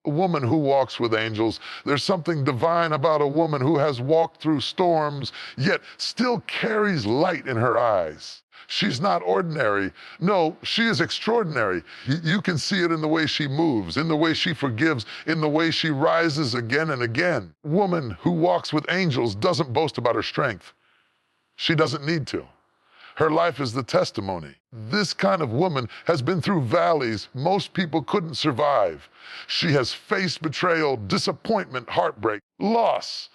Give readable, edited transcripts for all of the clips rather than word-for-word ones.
A woman who walks with angels. There's something divine about a woman who has walked through storms, yet still carries light in her eyes. She's not ordinary. No, she is extraordinary. You can see it in the way she moves, in the way she forgives, in the way she rises again and again. Woman who walks with angels doesn't boast about her strength. She doesn't need to. Her life is the testimony. This kind of woman has been through valleys most people couldn't survive. She has faced betrayal, disappointment, heartbreak, loss.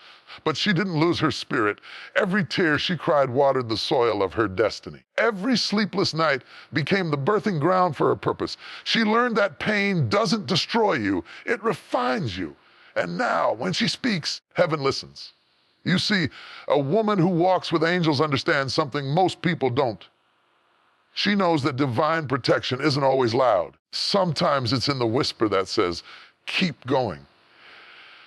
But she didn't lose her spirit. Every tear she cried watered the soil of her destiny. Every sleepless night became the birthing ground for her purpose. She learned that pain doesn't destroy you, it refines you. And now, when she speaks, heaven listens. You see, a woman who walks with angels understands something most people don't. She knows that divine protection isn't always loud. Sometimes it's in the whisper that says, keep going.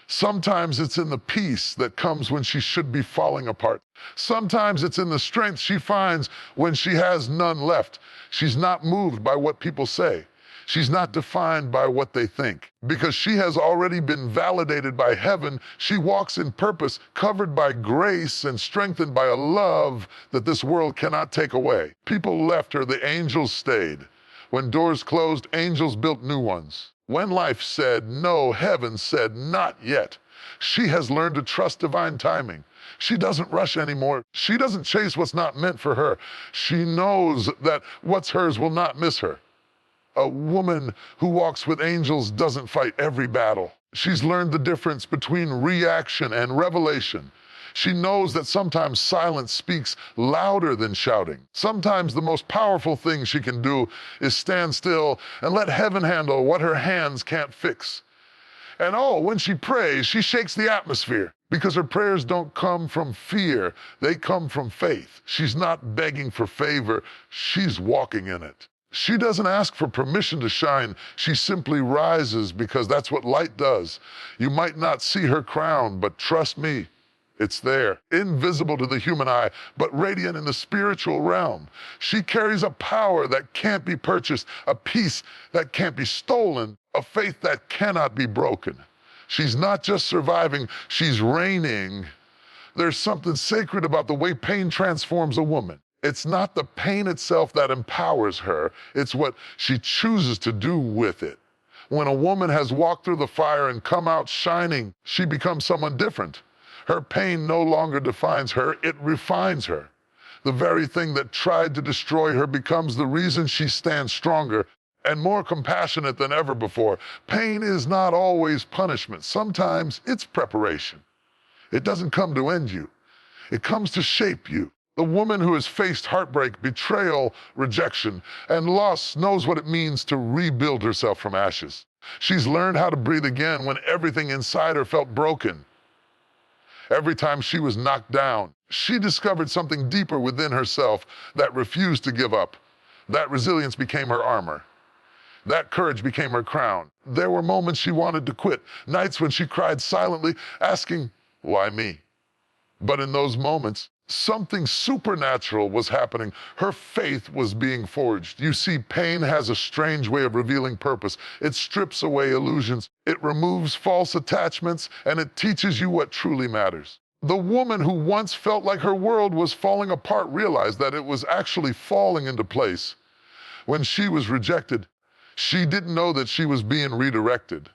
Sometimes it's in the peace that comes when she should be falling apart. Sometimes it's in the strength she finds when she has none left. She's not moved by what people say. She's not defined by what they think. Because she has already been validated by heaven, she walks in purpose, covered by grace and strengthened by a love that this world cannot take away. People left her, the angels stayed. When doors closed, angels built new ones. When life said no, heaven said not yet. She has learned to trust divine timing. She doesn't rush anymore. She doesn't chase what's not meant for her. She knows that what's hers will not miss her. A woman who walks with angels doesn't fight every battle. She's learned the difference between reaction and revelation. She knows that sometimes silence speaks louder than shouting. Sometimes the most powerful thing she can do is stand still and let heaven handle what her hands can't fix. And oh, when she prays, she shakes the atmosphere because her prayers don't come from fear. They come from faith. She's not begging for favor. She's walking in it. She doesn't ask for permission to shine. She simply rises because that's what light does. You might not see her crown, but trust me, it's there, invisible to the human eye, but radiant in the spiritual realm. She carries a power that can't be purchased, a peace that can't be stolen, a faith that cannot be broken. She's not just surviving, she's reigning. There's something sacred about the way pain transforms a woman. It's not the pain itself that empowers her, it's what she chooses to do with it. When a woman has walked through the fire and come out shining, she becomes someone different. Her pain no longer defines her, it refines her. The very thing that tried to destroy her becomes the reason she stands stronger and more compassionate than ever before. Pain is not always punishment. Sometimes it's preparation. It doesn't come to end you. It comes to shape you. The woman who has faced heartbreak, betrayal, rejection, and loss knows what it means to rebuild herself from ashes. She's learned how to breathe again when everything inside her felt broken. Every time she was knocked down, she discovered something deeper within herself that refused to give up. That resilience became her armor. That courage became her crown. There were moments she wanted to quit, nights when she cried silently, asking, "Why me?" But in those moments, something supernatural was happening. Her faith was being forged. You see, pain has a strange way of revealing purpose. It strips away illusions. It removes false attachments, and it teaches you what truly matters. The woman who once felt like her world was falling apart realized that it was actually falling into place. When she was rejected, she didn't know that she was being redirected.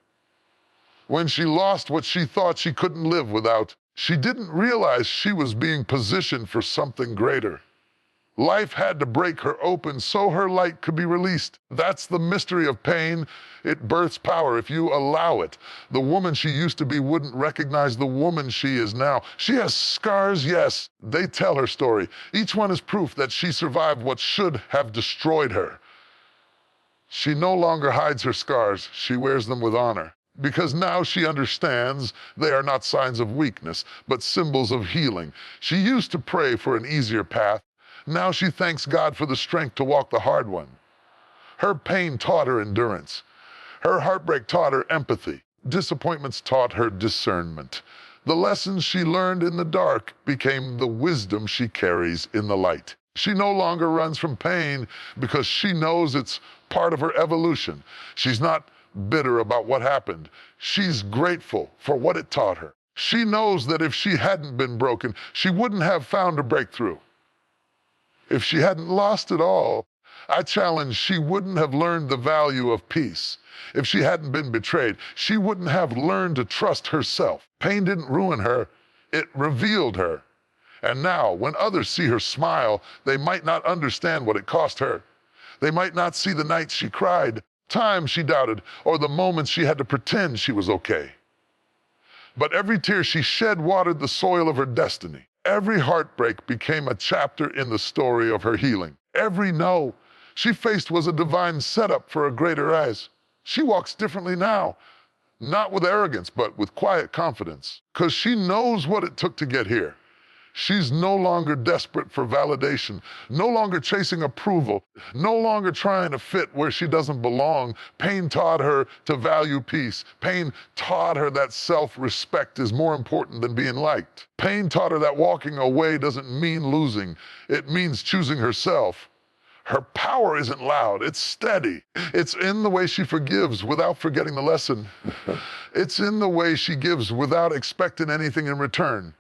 When she lost what she thought she couldn't live without, she didn't realize she was being positioned for something greater. Life had to break her open so her light could be released. That's the mystery of pain. It births power if you allow it. The woman she used to be wouldn't recognize the woman she is now. She has scars, yes. They tell her story. Each one is proof that she survived what should have destroyed her. She no longer hides her scars. She wears them with honor. Because now she understands they are not signs of weakness, but symbols of healing. She used to pray for an easier path. Now she thanks God for the strength to walk the hard one. Her pain taught her endurance. Her heartbreak taught her empathy. Disappointments taught her discernment. The lessons she learned in the dark became the wisdom she carries in the light. She no longer runs from pain because she knows it's part of her evolution. She's not bitter about what happened. She's grateful for what it taught her. She knows that if she hadn't been broken, she wouldn't have found a breakthrough. If she hadn't lost it all, I challenge she wouldn't have learned the value of peace. If she hadn't been betrayed, she wouldn't have learned to trust herself. Pain didn't ruin her, it revealed her. And now, when others see her smile, they might not understand what it cost her. They might not see the nights she cried, times she doubted, or the moments she had to pretend she was okay. But every tear she shed watered the soil of her destiny. Every heartbreak became a chapter in the story of her healing. Every no she faced was a divine setup for a greater rise. She walks differently now, not with arrogance, but with quiet confidence, because she knows what it took to get here. She's no longer desperate for validation, no longer chasing approval, no longer trying to fit where she doesn't belong. Pain taught her to value peace. Pain taught her that self-respect is more important than being liked. Pain taught her that walking away doesn't mean losing. It means choosing herself. Her power isn't loud, it's steady. It's in the way she forgives without forgetting the lesson. It's in the way she gives without expecting anything in return.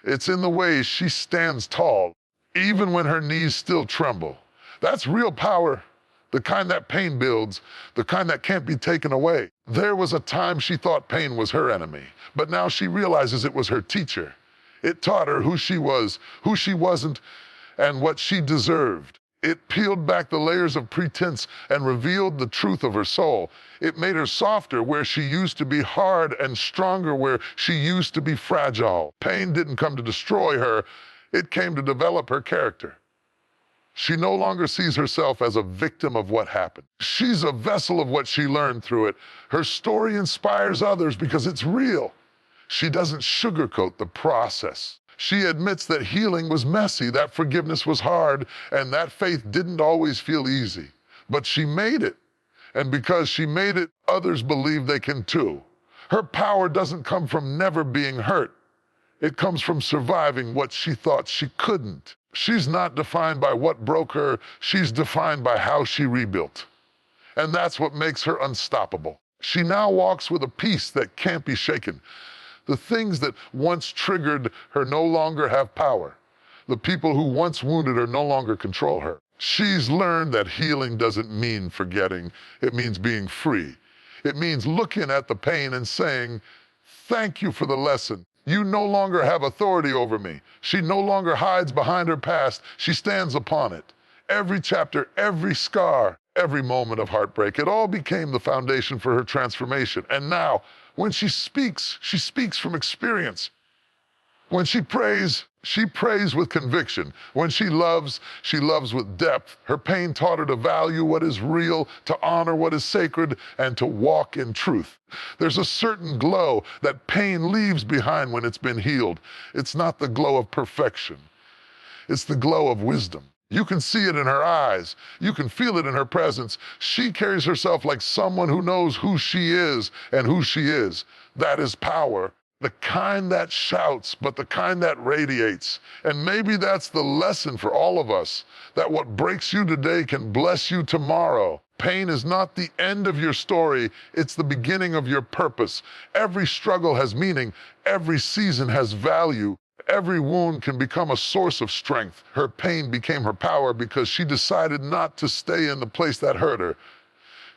It's in the way she stands tall, even when her knees still tremble. That's real power, the kind that pain builds, the kind that can't be taken away. There was a time she thought pain was her enemy, but now she realizes it was her teacher. It taught her who she was, who she wasn't, and what she deserved. It peeled back the layers of pretense and revealed the truth of her soul. It made her softer where she used to be hard and stronger where she used to be fragile. Pain didn't come to destroy her, it came to develop her character. She no longer sees herself as a victim of what happened. She's a vessel of what she learned through it. Her story inspires others because it's real. She doesn't sugarcoat the process. She admits that healing was messy, that forgiveness was hard, and that faith didn't always feel easy. But she made it. And because she made it, others believe they can too. Her power doesn't come from never being hurt. It comes from surviving what she thought she couldn't. She's not defined by what broke her, she's defined by how she rebuilt. And that's what makes her unstoppable. She now walks with a peace that can't be shaken. The things that once triggered her no longer have power. The people who once wounded her no longer control her. She's learned that healing doesn't mean forgetting. It means being free. It means looking at the pain and saying, "Thank you for the lesson. You no longer have authority over me." She no longer hides behind her past. She stands upon it. Every chapter, every scar, every moment of heartbreak, it all became the foundation for her transformation. And now, when she speaks from experience. When she prays with conviction. When she loves with depth. Her pain taught her to value what is real, to honor what is sacred, and to walk in truth. There's a certain glow that pain leaves behind when it's been healed. It's not the glow of perfection. It's the glow of wisdom. You can see it in her eyes. You can feel it in her presence. She carries herself like someone who knows who she is and who she is. That is power. The kind that shouts, but the kind that radiates. And maybe that's the lesson for all of us, that what breaks you today can bless you tomorrow. Pain is not the end of your story, it's the beginning of your purpose. Every struggle has meaning. Every season has value. Every wound can become a source of strength. Her pain became her power because she decided not to stay in the place that hurt her.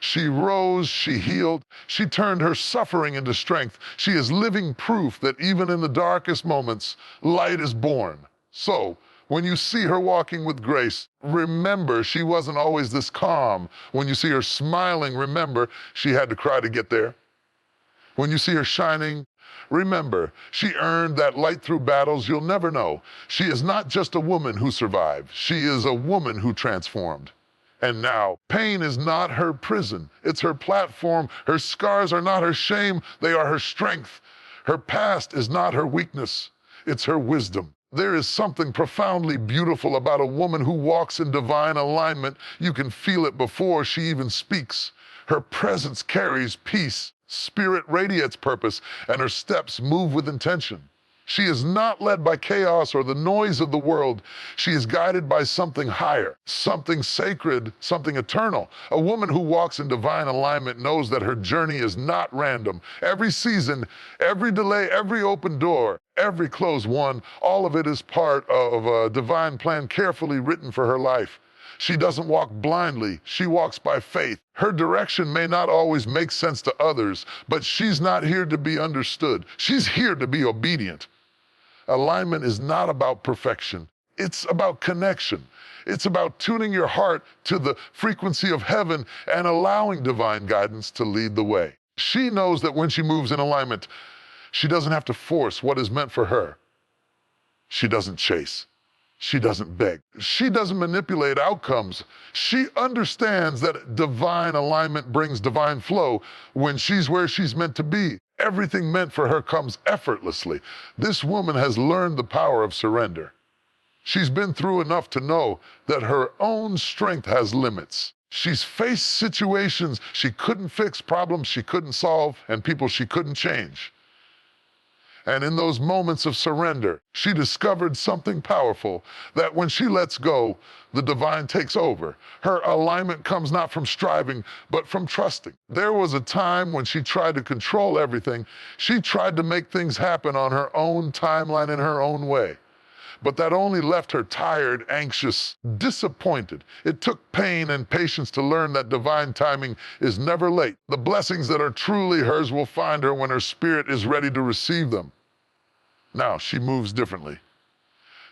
She rose, she healed, she turned her suffering into strength. She is living proof that even in the darkest moments, light is born. So, when you see her walking with grace, remember she wasn't always this calm. When you see her smiling, remember she had to cry to get there. When you see her shining, remember, she earned that light through battles you'll never know. She is not just a woman who survived. She is a woman who transformed. And now, pain is not her prison. It's her platform. Her scars are not her shame. They are her strength. Her past is not her weakness. It's her wisdom. There is something profoundly beautiful about a woman who walks in divine alignment. You can feel it before she even speaks. Her presence carries peace. Spirit radiates purpose, and her steps move with intention. She is not led by chaos or the noise of the world. She is guided by something higher, something sacred, something eternal. A woman who walks in divine alignment knows that her journey is not random. Every season, every delay, every open door, every closed one, all of it is part of a divine plan carefully written for her life. She doesn't walk blindly. She walks by faith. Her direction may not always make sense to others, but she's not here to be understood. She's here to be obedient. Alignment is not about perfection. It's about connection. It's about tuning your heart to the frequency of heaven and allowing divine guidance to lead the way. She knows that when she moves in alignment, she doesn't have to force what is meant for her. She doesn't chase. She doesn't beg. She doesn't manipulate outcomes. She understands that divine alignment brings divine flow. When she's where she's meant to be, everything meant for her comes effortlessly. This woman has learned the power of surrender. She's been through enough to know that her own strength has limits. She's faced situations she couldn't fix, problems she couldn't solve, and people she couldn't change. And in those moments of surrender, she discovered something powerful, that when she lets go, the divine takes over. Her alignment comes not from striving, but from trusting. There was a time when she tried to control everything. She tried to make things happen on her own timeline in her own way. But that only left her tired, anxious, disappointed. It took pain and patience to learn that divine timing is never late. The blessings that are truly hers will find her when her spirit is ready to receive them. Now she moves differently.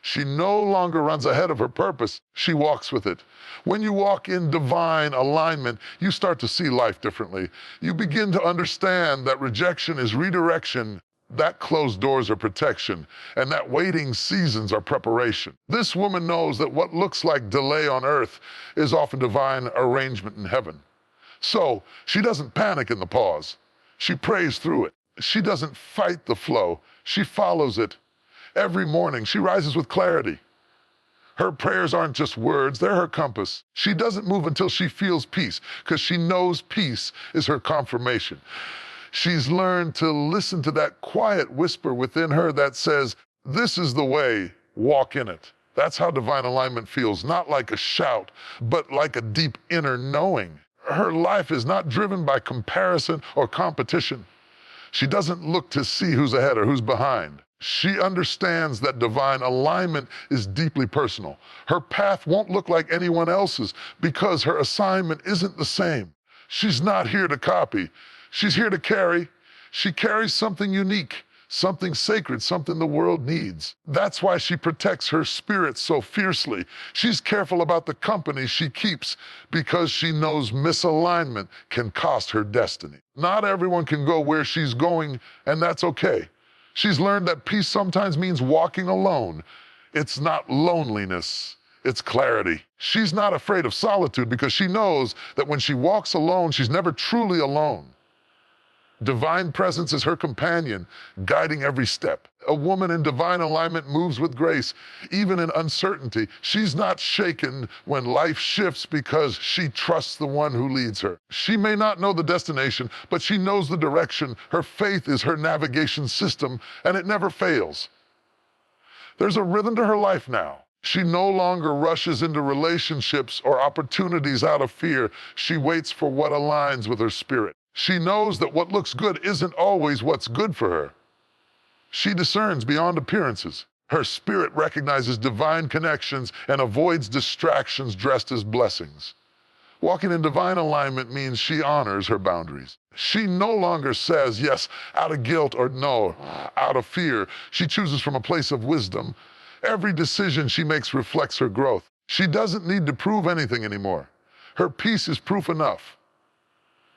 She no longer runs ahead of her purpose. She walks with it. When you walk in divine alignment, you start to see life differently. You begin to understand that rejection is redirection, that closed doors are protection, and that waiting seasons are preparation. This woman knows that what looks like delay on earth is often divine arrangement in heaven. So she doesn't panic in the pause. She prays through it. She doesn't fight the flow. She follows it. Every morning, she rises with clarity. Her prayers aren't just words, they're her compass. She doesn't move until she feels peace, because she knows peace is her confirmation. She's learned to listen to that quiet whisper within her that says, "This is the way, walk in it." That's how divine alignment feels, not like a shout, but like a deep inner knowing. Her life is not driven by comparison or competition. She doesn't look to see who's ahead or who's behind. She understands that divine alignment is deeply personal. Her path won't look like anyone else's because her assignment isn't the same. She's not here to copy. She's here to carry. She carries something unique, something sacred, something the world needs. That's why she protects her spirit so fiercely. She's careful about the company she keeps because she knows misalignment can cost her destiny. Not everyone can go where she's going, and that's okay. She's learned that peace sometimes means walking alone. It's not loneliness, it's clarity. She's not afraid of solitude because she knows that when she walks alone, she's never truly alone. Divine presence is her companion, guiding every step. A woman in divine alignment moves with grace, even in uncertainty. She's not shaken when life shifts because she trusts the one who leads her. She may not know the destination, but she knows the direction. Her faith is her navigation system, and it never fails. There's a rhythm to her life now. She no longer rushes into relationships or opportunities out of fear. She waits for what aligns with her spirit. She knows that what looks good isn't always what's good for her. She discerns beyond appearances. Her spirit recognizes divine connections and avoids distractions dressed as blessings. Walking in divine alignment means she honors her boundaries. She no longer says yes out of guilt or no out of fear. She chooses from a place of wisdom. Every decision she makes reflects her growth. She doesn't need to prove anything anymore. Her peace is proof enough.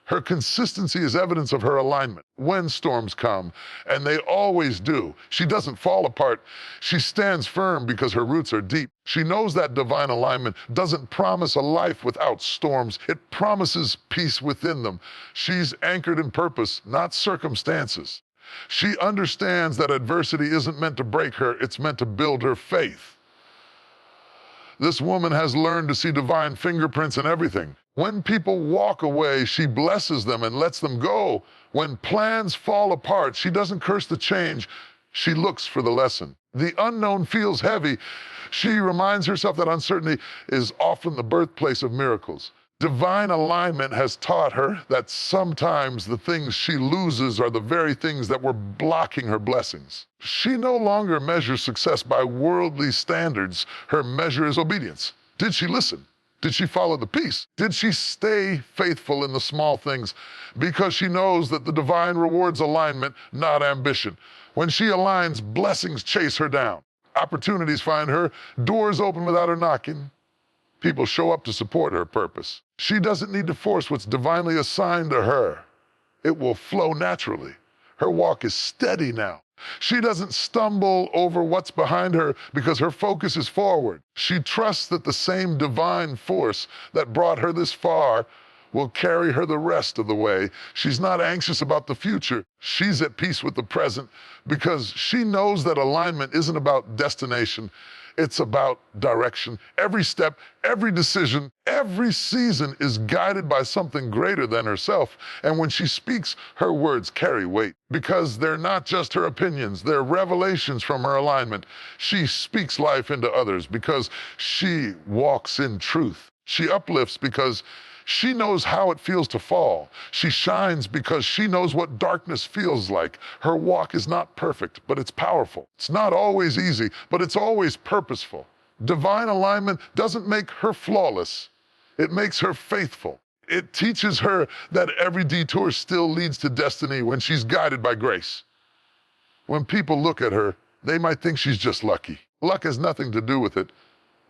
Her consistency is evidence of her alignment. When storms come, and they always do, she doesn't fall apart. She stands firm because her roots are deep. She knows that divine alignment doesn't promise a life without storms. It promises peace within them. She's anchored in purpose, not circumstances. She understands that adversity isn't meant to break her, it's meant to build her faith. This woman has learned to see divine fingerprints in everything. When people walk away, she blesses them and lets them go. When plans fall apart, she doesn't curse the change. She looks for the lesson. The unknown feels heavy. She reminds herself that uncertainty is often the birthplace of miracles. Divine alignment has taught her that sometimes the things she loses are the very things that were blocking her blessings. She no longer measures success by worldly standards. Her measure is obedience. Did she listen? Did she follow the peace? Did she stay faithful in the small things? Because she knows that the divine rewards alignment, not ambition. When she aligns, blessings chase her down. Opportunities find her, doors open without her knocking. People show up to support her purpose. She doesn't need to force what's divinely assigned to her. It will flow naturally. Her walk is steady now. She doesn't stumble over what's behind her because her focus is forward. She trusts that the same divine force that brought her this far will carry her the rest of the way. She's not anxious about the future. She's at peace with the present because she knows that alignment isn't about destination. It's about direction. Every step, every decision, every season is guided by something greater than herself. And when she speaks, her words carry weight because they're not just her opinions, they're revelations from her alignment. She speaks life into others because she walks in truth. She uplifts because she knows how it feels to fall. She shines because she knows what darkness feels like. Her walk is not perfect, but it's powerful. It's not always easy, but it's always purposeful. Divine alignment doesn't make her flawless. It makes her faithful. It teaches her that every detour still leads to destiny when she's guided by grace. When people look at her, they might think she's just lucky. Luck has nothing to do with it.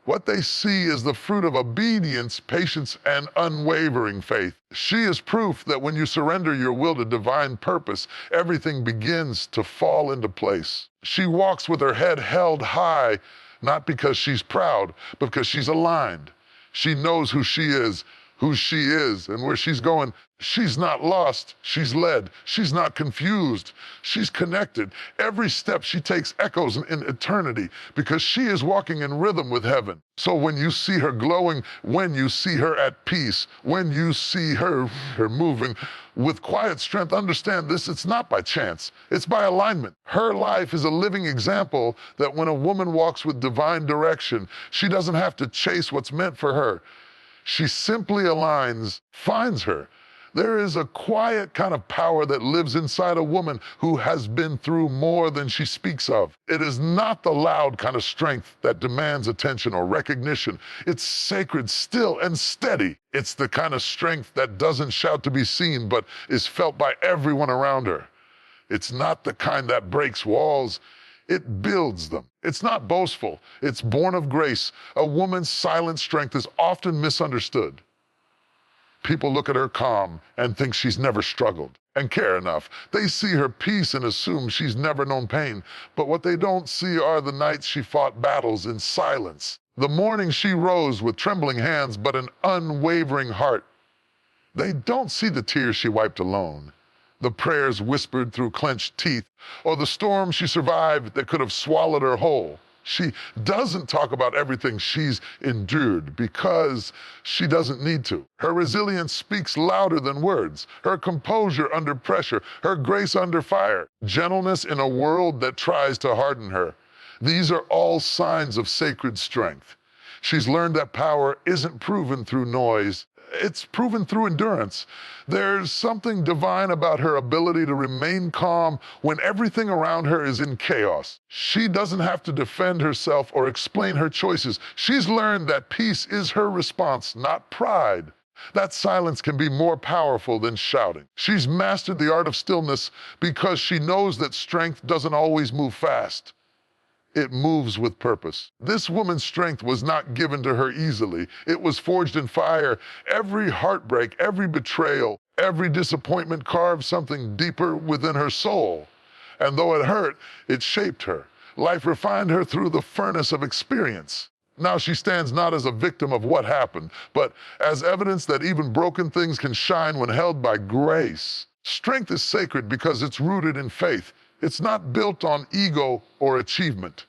What they see is the fruit of obedience, patience, and unwavering faith. She is proof that when you surrender your will to divine purpose, everything begins to fall into place. She walks with her head held high, not because she's proud, but because she's aligned. She knows who she is, and where she's going. She's not lost, she's led. She's not confused, she's connected. Every step she takes echoes in eternity because she is walking in rhythm with heaven. So when you see her glowing, when you see her at peace, when you see her moving with quiet strength, understand this, it's not by chance, it's by alignment. Her life is a living example that when a woman walks with divine direction, she doesn't have to chase what's meant for her. She simply aligns, finds her. There is a quiet kind of power that lives inside a woman who has been through more than she speaks of. It is not the loud kind of strength that demands attention or recognition. It's sacred, still, and steady. It's the kind of strength that doesn't shout to be seen, but is felt by everyone around her. It's not the kind that breaks walls. It builds them. It's not boastful. It's born of grace. A woman's silent strength is often misunderstood. People look at her calm and think she's never struggled and care enough. They see her peace and assume she's never known pain. But what they don't see are the nights she fought battles in silence. The morning she rose with trembling hands but an unwavering heart. They don't see the tears she wiped alone, the prayers whispered through clenched teeth, or the storm she survived that could have swallowed her whole. She doesn't talk about everything she's endured because she doesn't need to. Her resilience speaks louder than words. Her composure under pressure, her grace under fire, gentleness in a world that tries to harden her. These are all signs of sacred strength. She's learned that power isn't proven through noise. It's proven through endurance. There's something divine about her ability to remain calm when everything around her is in chaos. She doesn't have to defend herself or explain her choices. She's learned that peace is her response, not pride. That silence can be more powerful than shouting. She's mastered the art of stillness because she knows that strength doesn't always move fast. It moves with purpose. This woman's strength was not given to her easily. It was forged in fire. Every heartbreak, every betrayal, every disappointment carved something deeper within her soul. And though it hurt, it shaped her. Life refined her through the furnace of experience. Now she stands not as a victim of what happened, but as evidence that even broken things can shine when held by grace. Strength is sacred because it's rooted in faith. It's not built on ego or achievement.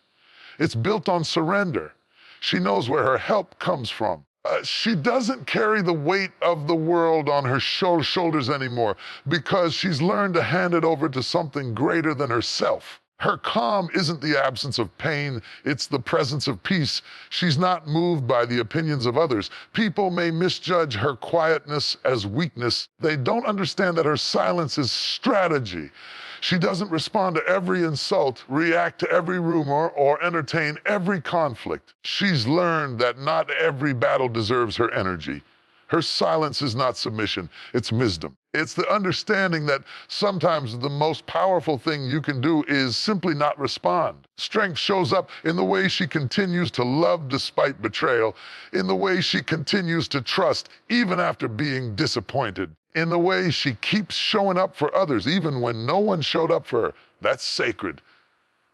It's built on surrender. She knows where her help comes from. She doesn't carry the weight of the world on her shoulders anymore because she's learned to hand it over to something greater than herself. Her calm isn't the absence of pain, it's the presence of peace. She's not moved by the opinions of others. People may misjudge her quietness as weakness. They don't understand that her silence is strategy. She doesn't respond to every insult, react to every rumor, or entertain every conflict. She's learned that not every battle deserves her energy. Her silence is not submission, it's wisdom. It's the understanding that sometimes the most powerful thing you can do is simply not respond. Strength shows up in the way she continues to love despite betrayal, in the way she continues to trust even after being disappointed, in the way she keeps showing up for others even when no one showed up for her. That's sacred.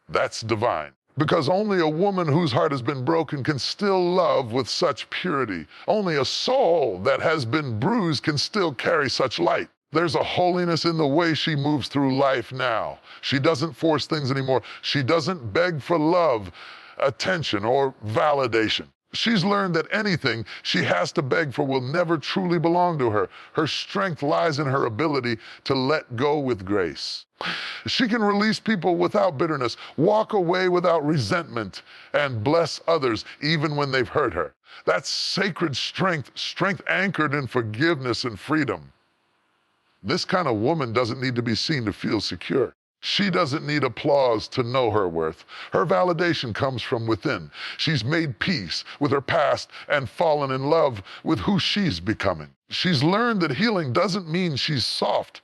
That's divine. Because only a woman whose heart has been broken can still love with such purity. Only a soul that has been bruised can still carry such light. There's a holiness in the way she moves through life now. She doesn't force things anymore. She doesn't beg for love, attention, or validation. She's learned that anything she has to beg for will never truly belong to her. Her strength lies in her ability to let go with grace. She can release people without bitterness, walk away without resentment, and bless others even when they've hurt her. That's sacred strength, strength anchored in forgiveness and freedom. This kind of woman doesn't need to be seen to feel secure. She doesn't need applause to know her worth. Her validation comes from within. She's made peace with her past and fallen in love with who she's becoming. She's learned that healing doesn't mean she's soft.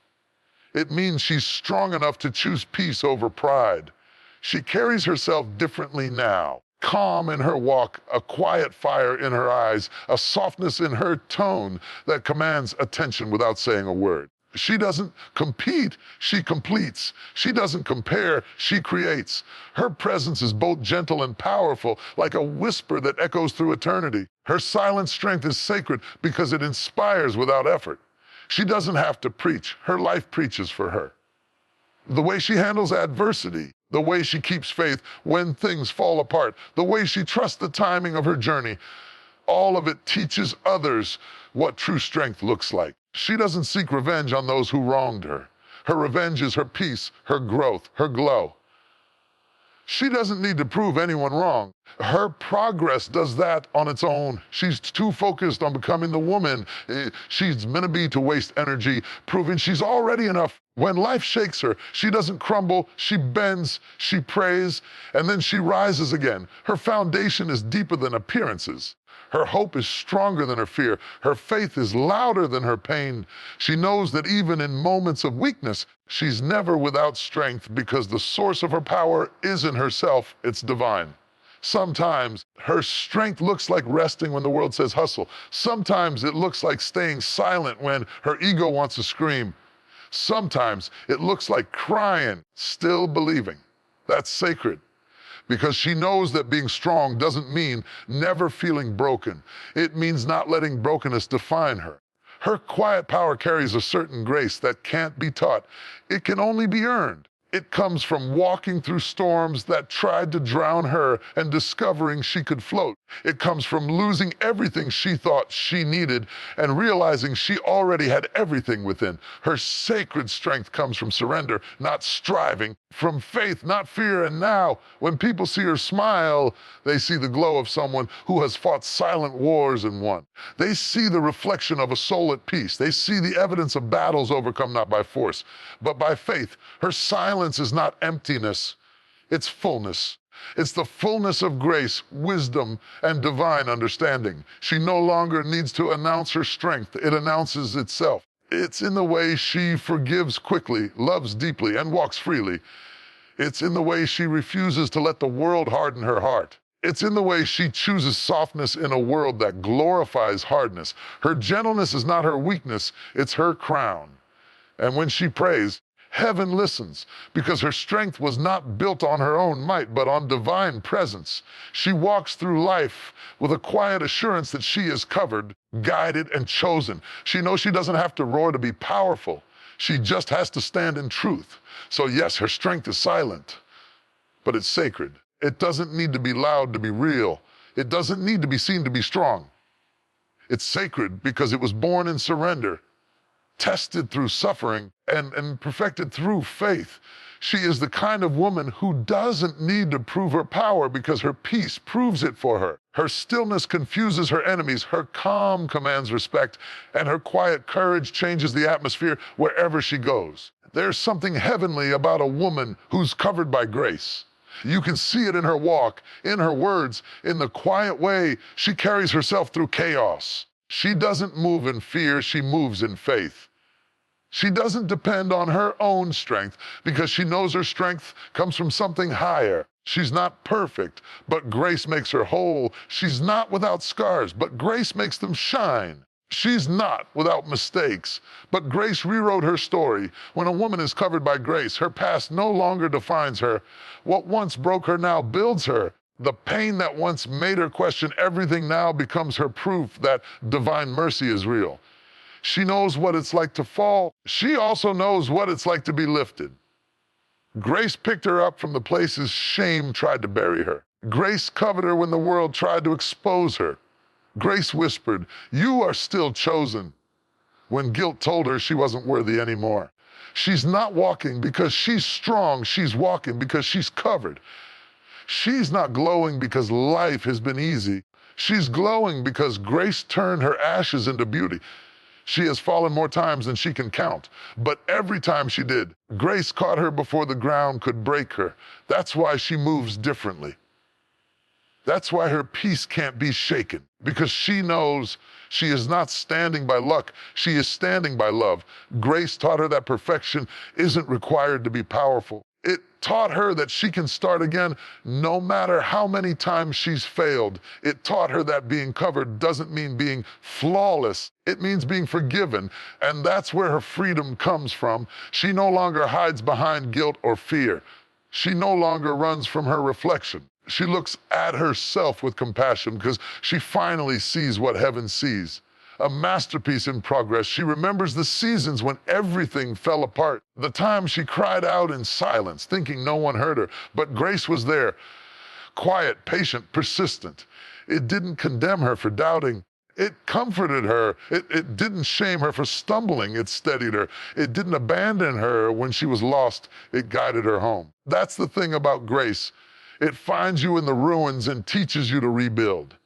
It means she's strong enough to choose peace over pride. She carries herself differently now. Calm in her walk, a quiet fire in her eyes, a softness in her tone that commands attention without saying a word. She doesn't compete, she completes. She doesn't compare, she creates. Her presence is both gentle and powerful, like a whisper that echoes through eternity. Her silent strength is sacred because it inspires without effort. She doesn't have to preach, her life preaches for her. The way she handles adversity, the way she keeps faith when things fall apart, the way she trusts the timing of her journey, all of it teaches others what true strength looks like. She doesn't seek revenge on those who wronged her. Her revenge is her peace, her growth, her glow. She doesn't need to prove anyone wrong. Her progress does that on its own. She's too focused on becoming the woman she's meant to be to waste energy, proving she's already enough. When life shakes her, she doesn't crumble, she bends, she prays, and then she rises again. Her foundation is deeper than appearances. Her hope is stronger than her fear. Her faith is louder than her pain. She knows that even in moments of weakness, she's never without strength because the source of her power isn't herself, it's divine. Sometimes her strength looks like resting when the world says hustle. Sometimes it looks like staying silent when her ego wants to scream. Sometimes it looks like crying, still believing. That's sacred. Because she knows that being strong doesn't mean never feeling broken. It means not letting brokenness define her. Her quiet power carries a certain grace that can't be taught. It can only be earned. It comes from walking through storms that tried to drown her and discovering she could float. It comes from losing everything she thought she needed and realizing she already had everything within. Her sacred strength comes from surrender, not striving, from faith, not fear. And now, when people see her smile, they see the glow of someone who has fought silent wars and won. They see the reflection of a soul at peace. They see the evidence of battles overcome not by force, but by faith. Her silence is not emptiness, it's fullness. It's the fullness of grace, wisdom, and divine understanding. She no longer needs to announce her strength. It announces itself. It's in the way she forgives quickly, loves deeply, and walks freely. It's in the way she refuses to let the world harden her heart. It's in the way she chooses softness in a world that glorifies hardness. Her gentleness is not her weakness, it's her crown. And when she prays, heaven listens, because her strength was not built on her own might, but on divine presence. She walks through life with a quiet assurance that she is covered, guided, and chosen. She knows she doesn't have to roar to be powerful. She just has to stand in truth. So yes, her strength is silent, but it's sacred. It doesn't need to be loud to be real. It doesn't need to be seen to be strong. It's sacred because it was born in surrender, tested through suffering, and perfected through faith. She is the kind of woman who doesn't need to prove her power because her peace proves it for her. Her stillness confuses her enemies, her calm commands respect, and her quiet courage changes the atmosphere wherever she goes. There's something heavenly about a woman who's covered by grace. You can see it in her walk, in her words, in the quiet way she carries herself through chaos. She doesn't move in fear, she moves in faith. She doesn't depend on her own strength because she knows her strength comes from something higher. She's not perfect, but grace makes her whole. She's not without scars, but grace makes them shine. She's not without mistakes, but grace rewrote her story. When a woman is covered by grace, her past no longer defines her. What once broke her now builds her. The pain that once made her question everything now becomes her proof that divine mercy is real. She knows what it's like to fall. She also knows what it's like to be lifted. Grace picked her up from the places shame tried to bury her. Grace covered her when the world tried to expose her. Grace whispered, "You are still chosen," when guilt told her she wasn't worthy anymore. She's not walking because she's strong. She's walking because she's covered. She's not glowing because life has been easy. She's glowing because grace turned her ashes into beauty. She has fallen more times than she can count, but every time she did, grace caught her before the ground could break her. That's why she moves differently. That's why her peace can't be shaken, because she knows she is not standing by luck, she is standing by love. Grace taught her that perfection isn't required to be powerful. It taught her that she can start again no matter how many times she's failed. It taught her that being covered doesn't mean being flawless. It means being forgiven, and that's where her freedom comes from. She no longer hides behind guilt or fear. She no longer runs from her reflection. She looks at herself with compassion because she finally sees what heaven sees. A masterpiece in progress. She remembers the seasons when everything fell apart, the times she cried out in silence, thinking no one heard her, but grace was there, quiet, patient, persistent. It didn't condemn her for doubting. It comforted her. It didn't shame her for stumbling. It steadied her. It didn't abandon her when she was lost. It guided her home. That's the thing about grace. It finds you in the ruins and teaches you to rebuild.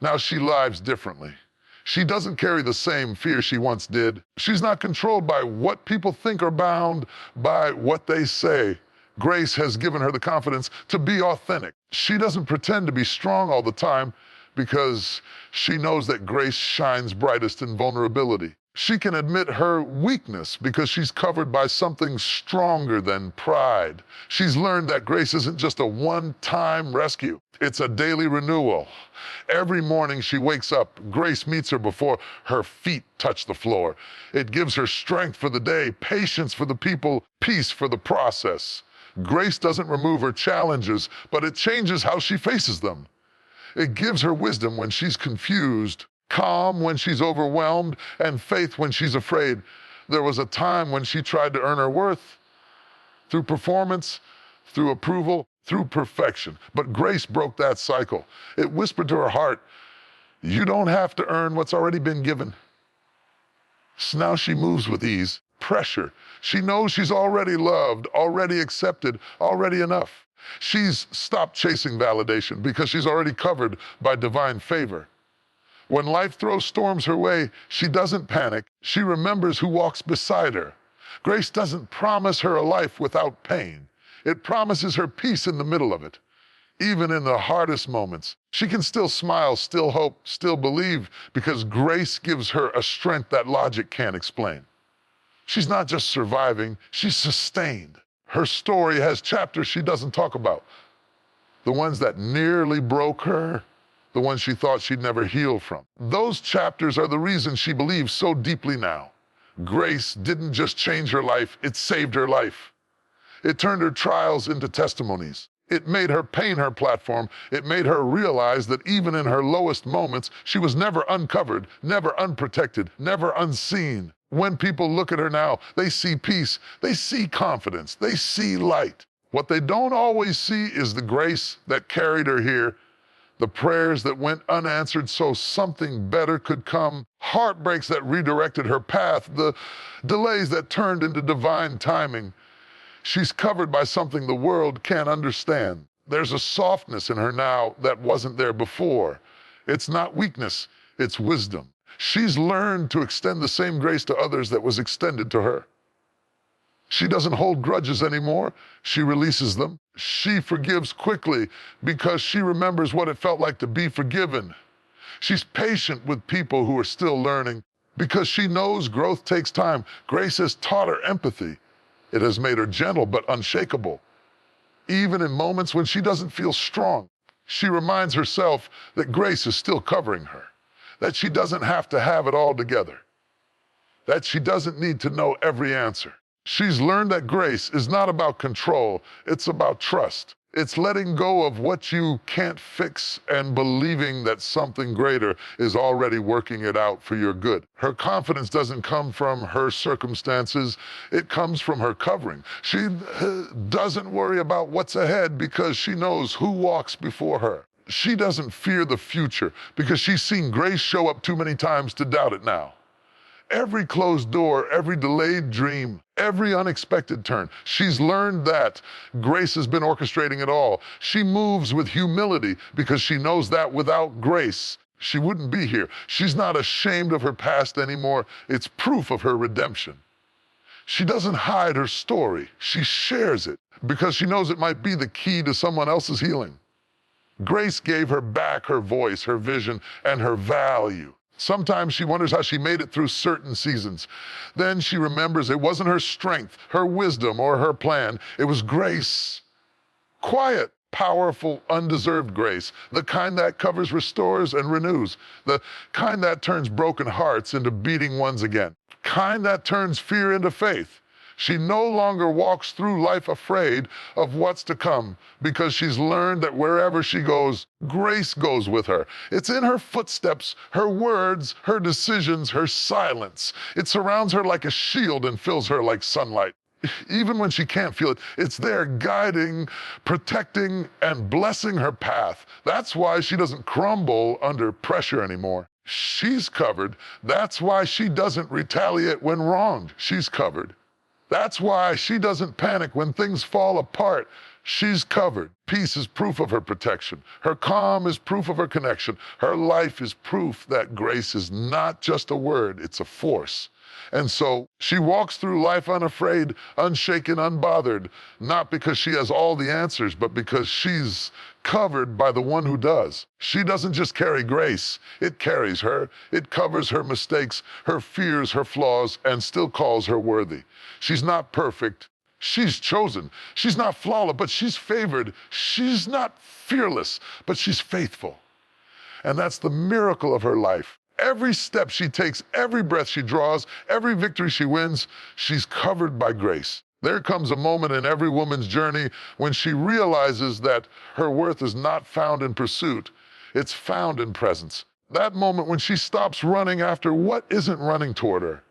Now she lives differently. She doesn't carry the same fear she once did. She's not controlled by what people think or bound by what they say. Grace has given her the confidence to be authentic. She doesn't pretend to be strong all the time because she knows that grace shines brightest in vulnerability. She can admit her weakness because she's covered by something stronger than pride. She's learned that grace isn't just a one-time rescue. It's a daily renewal. Every morning she wakes up, grace meets her before her feet touch the floor. It gives her strength for the day, patience for the people, peace for the process. Grace doesn't remove her challenges, but it changes how she faces them. It gives her wisdom when she's confused, calm when she's overwhelmed, and faith when she's afraid. There was a time when she tried to earn her worth through performance, through approval, through perfection. But grace broke that cycle. It whispered to her heart, "You don't have to earn what's already been given." So now she moves with ease, pressure. She knows she's already loved, already accepted, already enough. She's stopped chasing validation because she's already covered by divine favor. When life throws storms her way, she doesn't panic. She remembers who walks beside her. Grace doesn't promise her a life without pain. It promises her peace in the middle of it. Even in the hardest moments, she can still smile, still hope, still believe, because grace gives her a strength that logic can't explain. She's not just surviving, she's sustained. Her story has chapters she doesn't talk about. The ones that nearly broke her, the ones she thought she'd never heal from. Those chapters are the reason she believes so deeply now. Grace didn't just change her life, it saved her life. It turned her trials into testimonies. It made her pain her platform. It made her realize that even in her lowest moments, she was never uncovered, never unprotected, never unseen. When people look at her now, they see peace, they see confidence, they see light. What they don't always see is the grace that carried her here, the prayers that went unanswered so something better could come, heartbreaks that redirected her path, the delays that turned into divine timing. She's covered by something the world can't understand. There's a softness in her now that wasn't there before. It's not weakness, it's wisdom. She's learned to extend the same grace to others that was extended to her. She doesn't hold grudges anymore. She releases them. She forgives quickly because she remembers what it felt like to be forgiven. She's patient with people who are still learning because she knows growth takes time. Grace has taught her empathy. It has made her gentle but unshakable. Even in moments when she doesn't feel strong, she reminds herself that grace is still covering her, that she doesn't have to have it all together, that she doesn't need to know every answer. She's learned that grace is not about control, it's about trust. It's letting go of what you can't fix and believing that something greater is already working it out for your good. Her confidence doesn't come from her circumstances, it comes from her covering. She doesn't worry about what's ahead because she knows who walks before her. She doesn't fear the future because she's seen grace show up too many times to doubt it now. Every closed door, every delayed dream, every unexpected turn, she's learned that grace has been orchestrating it all. She moves with humility because she knows that without grace, she wouldn't be here. She's not ashamed of her past anymore. It's proof of her redemption. She doesn't hide her story. She shares it because she knows it might be the key to someone else's healing. Grace gave her back her voice, her vision, and her value. Sometimes she wonders how she made it through certain seasons. Then she remembers it wasn't her strength, her wisdom, or her plan. It was grace. Quiet, powerful, undeserved grace. The kind that covers, restores, and renews. The kind that turns broken hearts into beating ones again. Kind that turns fear into faith. She no longer walks through life afraid of what's to come because she's learned that wherever she goes, grace goes with her. It's in her footsteps, her words, her decisions, her silence. It surrounds her like a shield and fills her like sunlight. Even when she can't feel it, it's there guiding, protecting, and blessing her path. That's why she doesn't crumble under pressure anymore. She's covered. That's why she doesn't retaliate when wronged. She's covered. That's why she doesn't panic when things fall apart. She's covered. Peace is proof of her protection. Her calm is proof of her connection. Her life is proof that grace is not just a word, it's a force. And so she walks through life unafraid, unshaken, unbothered, not because she has all the answers, but because she's covered by the one who does. She doesn't just carry grace, it carries her. It covers her mistakes, her fears, her flaws, and still calls her worthy. She's not perfect. She's chosen. She's not flawless, but she's favored. She's not fearless, but she's faithful. And that's the miracle of her life. Every step she takes, every breath she draws, every victory she wins, she's covered by grace. There comes a moment in every woman's journey when she realizes that her worth is not found in pursuit, it's found in presence. That moment when she stops running after what isn't running toward her.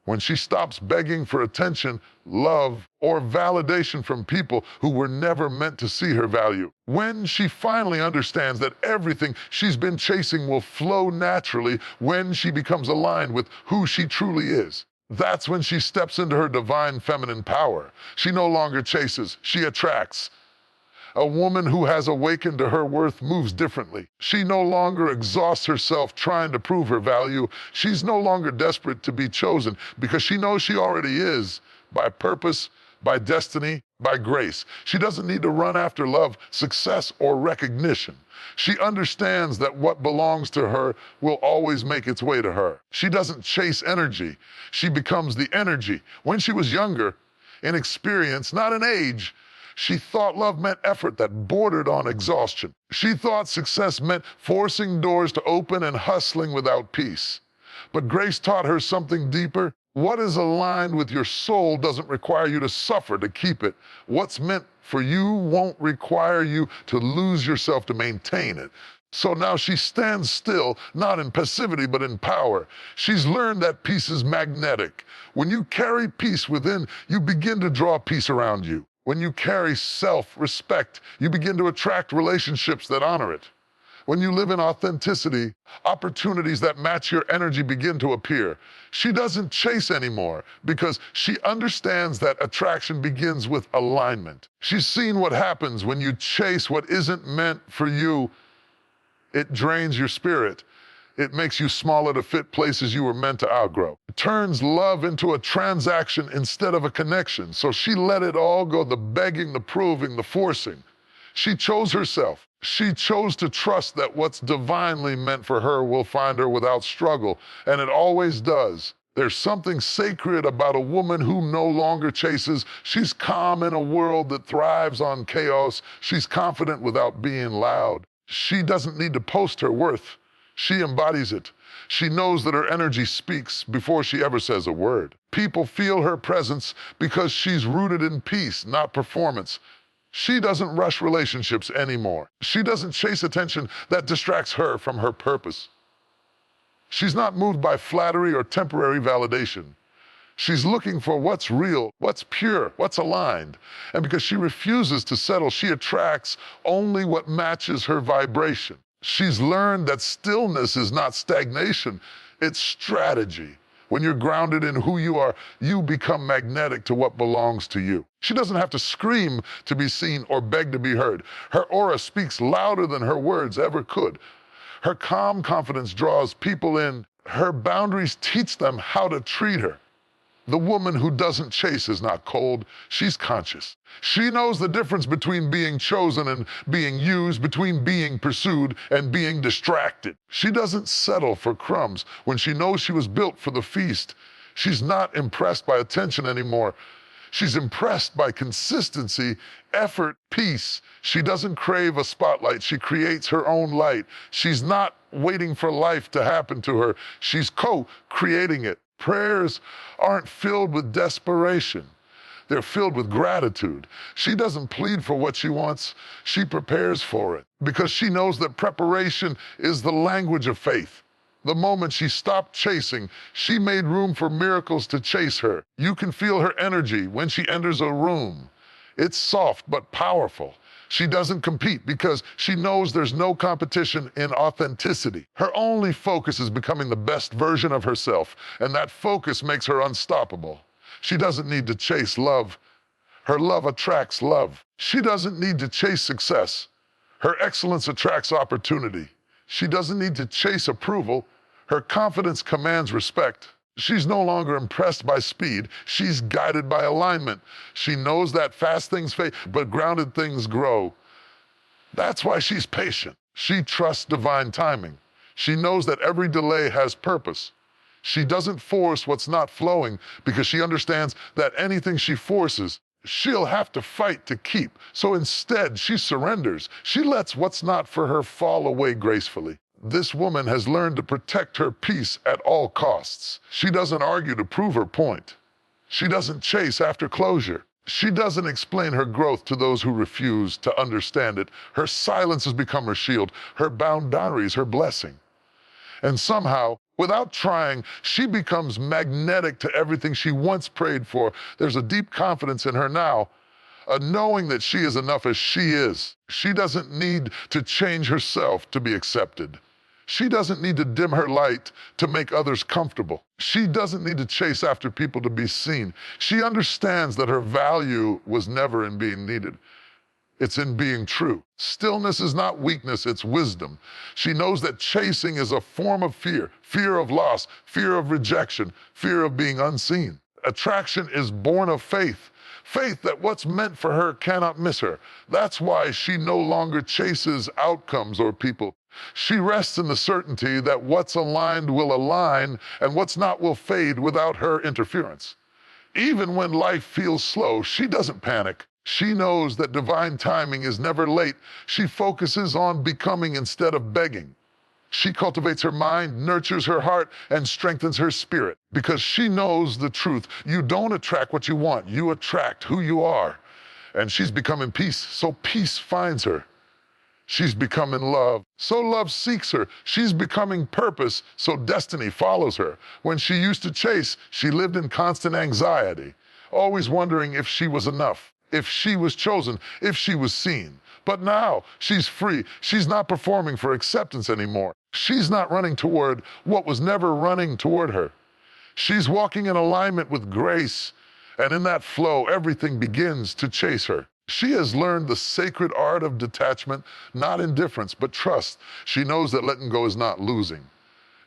When she stops begging for attention, love, or validation from people who were never meant to see her value. When she finally understands that everything she's been chasing will flow naturally when she becomes aligned with who she truly is. That's when she steps into her divine feminine power. She no longer chases, she attracts. A woman who has awakened to her worth moves differently. She no longer exhausts herself trying to prove her value. She's no longer desperate to be chosen because she knows she already is, by purpose, by destiny, by grace. She doesn't need to run after love, success, or recognition. She understands that what belongs to her will always make its way to her. She doesn't chase energy. She becomes the energy. When she was younger, in experience, not in age, she thought love meant effort that bordered on exhaustion. She thought success meant forcing doors to open and hustling without peace. But grace taught her something deeper. What is aligned with your soul doesn't require you to suffer to keep it. What's meant for you won't require you to lose yourself to maintain it. So now she stands still, not in passivity, but in power. She's learned that peace is magnetic. When you carry peace within, you begin to draw peace around you. When you carry self-respect, you begin to attract relationships that honor it. When you live in authenticity, opportunities that match your energy begin to appear. She doesn't chase anymore because she understands that attraction begins with alignment. She's seen what happens when you chase what isn't meant for you. It drains your spirit. It makes you smaller to fit places you were meant to outgrow. It turns love into a transaction instead of a connection. So she let it all go, the begging, the proving, the forcing. She chose herself. She chose to trust that what's divinely meant for her will find her without struggle, and it always does. There's something sacred about a woman who no longer chases. She's calm in a world that thrives on chaos. She's confident without being loud. She doesn't need to post her worth. She embodies it. She knows that her energy speaks before she ever says a word. People feel her presence because she's rooted in peace, not performance. She doesn't rush relationships anymore. She doesn't chase attention that distracts her from her purpose. She's not moved by flattery or temporary validation. She's looking for what's real, what's pure, what's aligned. And because she refuses to settle, she attracts only what matches her vibration. She's learned that stillness is not stagnation, it's strategy. When you're grounded in who you are, you become magnetic to what belongs to you. She doesn't have to scream to be seen or beg to be heard. Her aura speaks louder than her words ever could. Her calm confidence draws people in. Her boundaries teach them how to treat her. The woman who doesn't chase is not cold, she's conscious. She knows the difference between being chosen and being used, between being pursued and being distracted. She doesn't settle for crumbs when she knows she was built for the feast. She's not impressed by attention anymore. She's impressed by consistency, effort, peace. She doesn't crave a spotlight, she creates her own light. She's not waiting for life to happen to her, she's co-creating it. Prayers aren't filled with desperation. They're filled with gratitude. She doesn't plead for what she wants. She prepares for it because she knows that preparation is the language of faith. The moment she stopped chasing, she made room for miracles to chase her. You can feel her energy when she enters a room. It's soft but powerful. She doesn't compete because she knows there's no competition in authenticity. Her only focus is becoming the best version of herself, and that focus makes her unstoppable. She doesn't need to chase love. Her love attracts love. She doesn't need to chase success. Her excellence attracts opportunity. She doesn't need to chase approval. Her confidence commands respect. She's no longer impressed by speed. She's guided by alignment. She knows that fast things fade, but grounded things grow. That's why she's patient. She trusts divine timing. She knows that every delay has purpose. She doesn't force what's not flowing because she understands that anything she forces, she'll have to fight to keep. So instead, she surrenders. She lets what's not for her fall away gracefully. This woman has learned to protect her peace at all costs. She doesn't argue to prove her point. She doesn't chase after closure. She doesn't explain her growth to those who refuse to understand it. Her silence has become her shield, her boundaries, her blessing. And somehow, without trying, she becomes magnetic to everything she once prayed for. There's a deep confidence in her now, a knowing that she is enough as she is. She doesn't need to change herself to be accepted. She doesn't need to dim her light to make others comfortable. She doesn't need to chase after people to be seen. She understands that her value was never in being needed. It's in being true. Stillness is not weakness, it's wisdom. She knows that chasing is a form of fear, fear of loss, fear of rejection, fear of being unseen. Attraction is born of faith. Faith that what's meant for her cannot miss her. That's why she no longer chases outcomes or people. She rests in the certainty that what's aligned will align and what's not will fade without her interference. Even when life feels slow, she doesn't panic. She knows that divine timing is never late. She focuses on becoming instead of begging. She cultivates her mind, nurtures her heart, and strengthens her spirit because she knows the truth. You don't attract what you want, you attract who you are. And she's becoming peace, so peace finds her. She's becoming love, so love seeks her. She's becoming purpose, so destiny follows her. When she used to chase, she lived in constant anxiety, always wondering if she was enough, if she was chosen, if she was seen. But now she's free. She's not performing for acceptance anymore. She's not running toward what was never running toward her. She's walking in alignment with grace, and in that flow, everything begins to chase her. She has learned the sacred art of detachment, not indifference, but trust. She knows that letting go is not losing.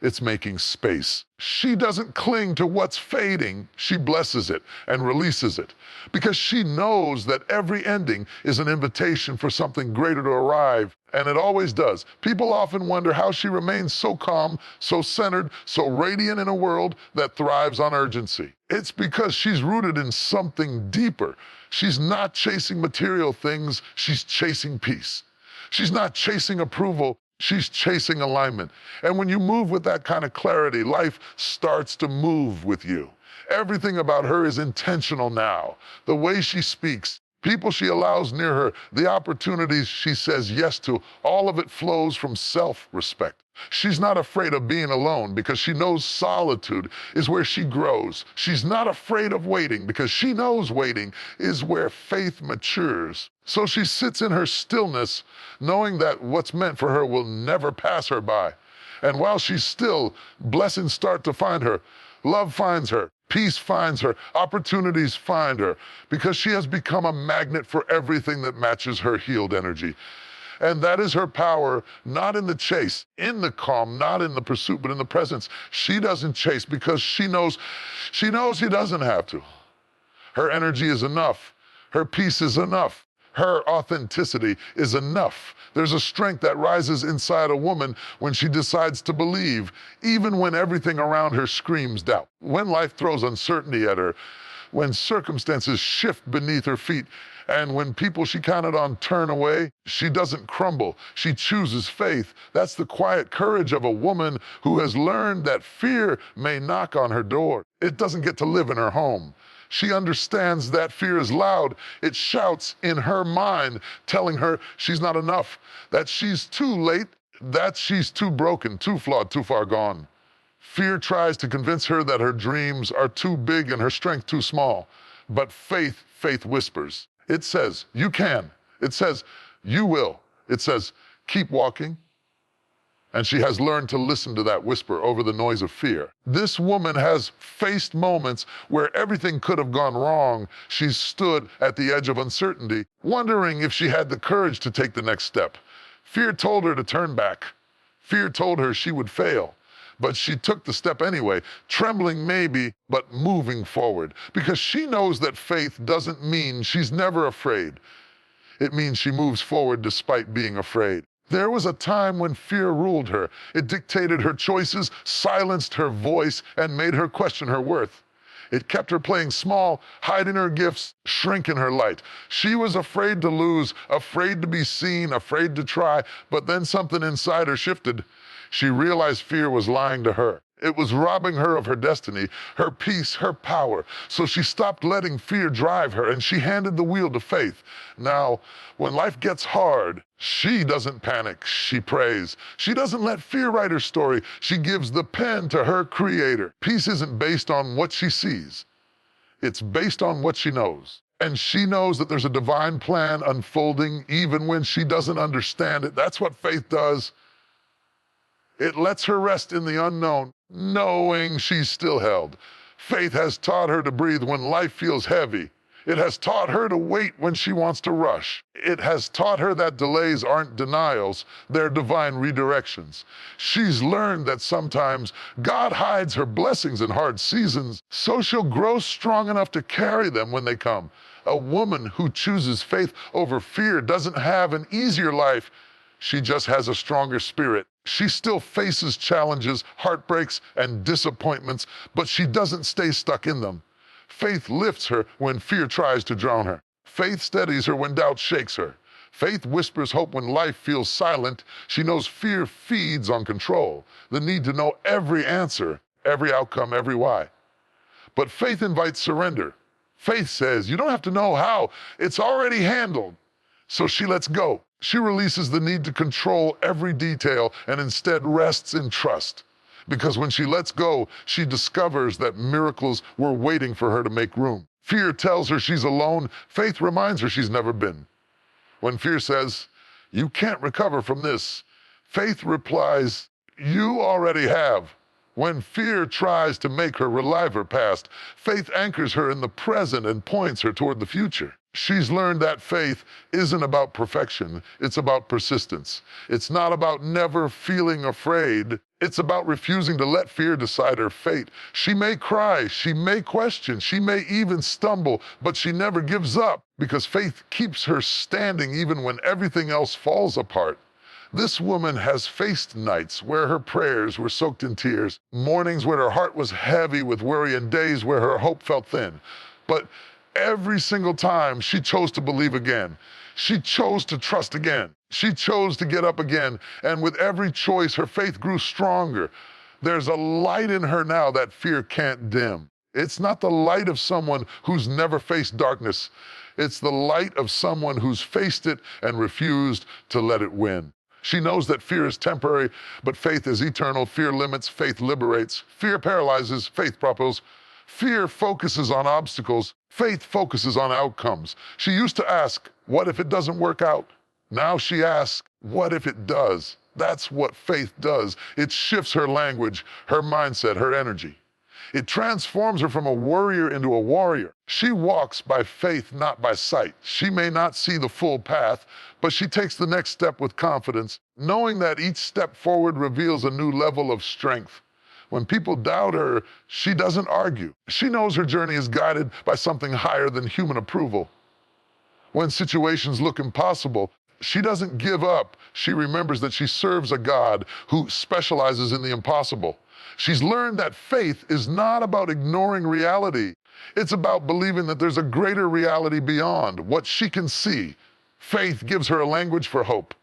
It's making space. She doesn't cling to what's fading. She blesses it and releases it because she knows that every ending is an invitation for something greater to arrive, and it always does. People often wonder how she remains so calm, so centered, so radiant in a world that thrives on urgency. It's because she's rooted in something deeper. She's not chasing material things, she's chasing peace. She's not chasing approval, she's chasing alignment. And when you move with that kind of clarity, life starts to move with you. Everything about her is intentional now. The way she speaks, people she allows near her, the opportunities she says yes to, all of it flows from self-respect. She's not afraid of being alone because she knows solitude is where she grows. She's not afraid of waiting because she knows waiting is where faith matures. So she sits in her stillness, knowing that what's meant for her will never pass her by. And while she's still, blessings start to find her. Love finds her. Peace finds her. Opportunities find her because she has become a magnet for everything that matches her healed energy. And that is her power, not in the chase, in the calm, not in the pursuit, but in the presence. She doesn't chase because she knows she doesn't have to. Her energy is enough. Her peace is enough. Her authenticity is enough. There's a strength that rises inside a woman when she decides to believe, even when everything around her screams doubt. When life throws uncertainty at her, when circumstances shift beneath her feet, and when people she counted on turn away, she doesn't crumble. She chooses faith. That's the quiet courage of a woman who has learned that fear may knock on her door. It doesn't get to live in her home. She understands that fear is loud. It shouts in her mind, telling her she's not enough, that she's too late, that she's too broken, too flawed, too far gone. Fear tries to convince her that her dreams are too big and her strength too small. But faith whispers. It says, you can. It says, you will. It says, keep walking. And she has learned to listen to that whisper over the noise of fear. This woman has faced moments where everything could have gone wrong. She's stood at the edge of uncertainty, wondering if she had the courage to take the next step. Fear told her to turn back. Fear told her she would fail. But she took the step anyway, trembling maybe, but moving forward. Because she knows that faith doesn't mean she's never afraid. It means she moves forward despite being afraid. There was a time when fear ruled her. It dictated her choices, silenced her voice, and made her question her worth. It kept her playing small, hiding her gifts, shrinking her light. She was afraid to lose, afraid to be seen, afraid to try, but then something inside her shifted. She realized fear was lying to her. It was robbing her of her destiny, her peace, her power. So she stopped letting fear drive her, and she handed the wheel to faith. Now, when life gets hard, she doesn't panic, she prays. She doesn't let fear write her story. She gives the pen to her creator. Peace isn't based on what she sees. It's based on what she knows. And she knows that there's a divine plan unfolding even when she doesn't understand it. That's what faith does. It lets her rest in the unknown, knowing she's still held. Faith has taught her to breathe when life feels heavy. It has taught her to wait when she wants to rush. It has taught her that delays aren't denials, they're divine redirections. She's learned that sometimes God hides her blessings in hard seasons, so she'll grow strong enough to carry them when they come. A woman who chooses faith over fear doesn't have an easier life. She just has a stronger spirit. She still faces challenges, heartbreaks, and disappointments, but she doesn't stay stuck in them. Faith lifts her when fear tries to drown her. Faith steadies her when doubt shakes her. Faith whispers hope when life feels silent. She knows fear feeds on control, the need to know every answer, every outcome, every why. But faith invites surrender. Faith says, you don't have to know how. It's already handled. So she lets go. She releases the need to control every detail and instead rests in trust. Because when she lets go, she discovers that miracles were waiting for her to make room. Fear tells her she's alone. Faith reminds her she's never been. When fear says, "You can't recover from this," faith replies, "You already have." When fear tries to make her relive her past, faith anchors her in the present and points her toward the future. She's learned that faith isn't about perfection, it's about persistence. It's not about never feeling afraid, it's about refusing to let fear decide her fate. She may cry, she may question, she may even stumble, but she never gives up because faith keeps her standing even when everything else falls apart. This woman has faced nights where her prayers were soaked in tears, mornings where her heart was heavy with worry, and days where her hope felt thin. But every single time, she chose to believe again. She chose to trust again. She chose to get up again. And with every choice, her faith grew stronger. There's a light in her now that fear can't dim. It's not the light of someone who's never faced darkness. It's the light of someone who's faced it and refused to let it win. She knows that fear is temporary, but faith is eternal. Fear limits, faith liberates. Fear paralyzes, faith propels. Fear focuses on obstacles, faith focuses on outcomes. She used to ask, what if it doesn't work out? Now she asks, what if it does? That's what faith does. It shifts her language, her mindset, her energy. It transforms her from a worrier into a warrior. She walks by faith, not by sight. She may not see the full path, but she takes the next step with confidence, knowing that each step forward reveals a new level of strength. When people doubt her, she doesn't argue. She knows her journey is guided by something higher than human approval. When situations look impossible, she doesn't give up. She remembers that she serves a God who specializes in the impossible. She's learned that faith is not about ignoring reality. It's about believing that there's a greater reality beyond what she can see. Faith gives her a language for hope.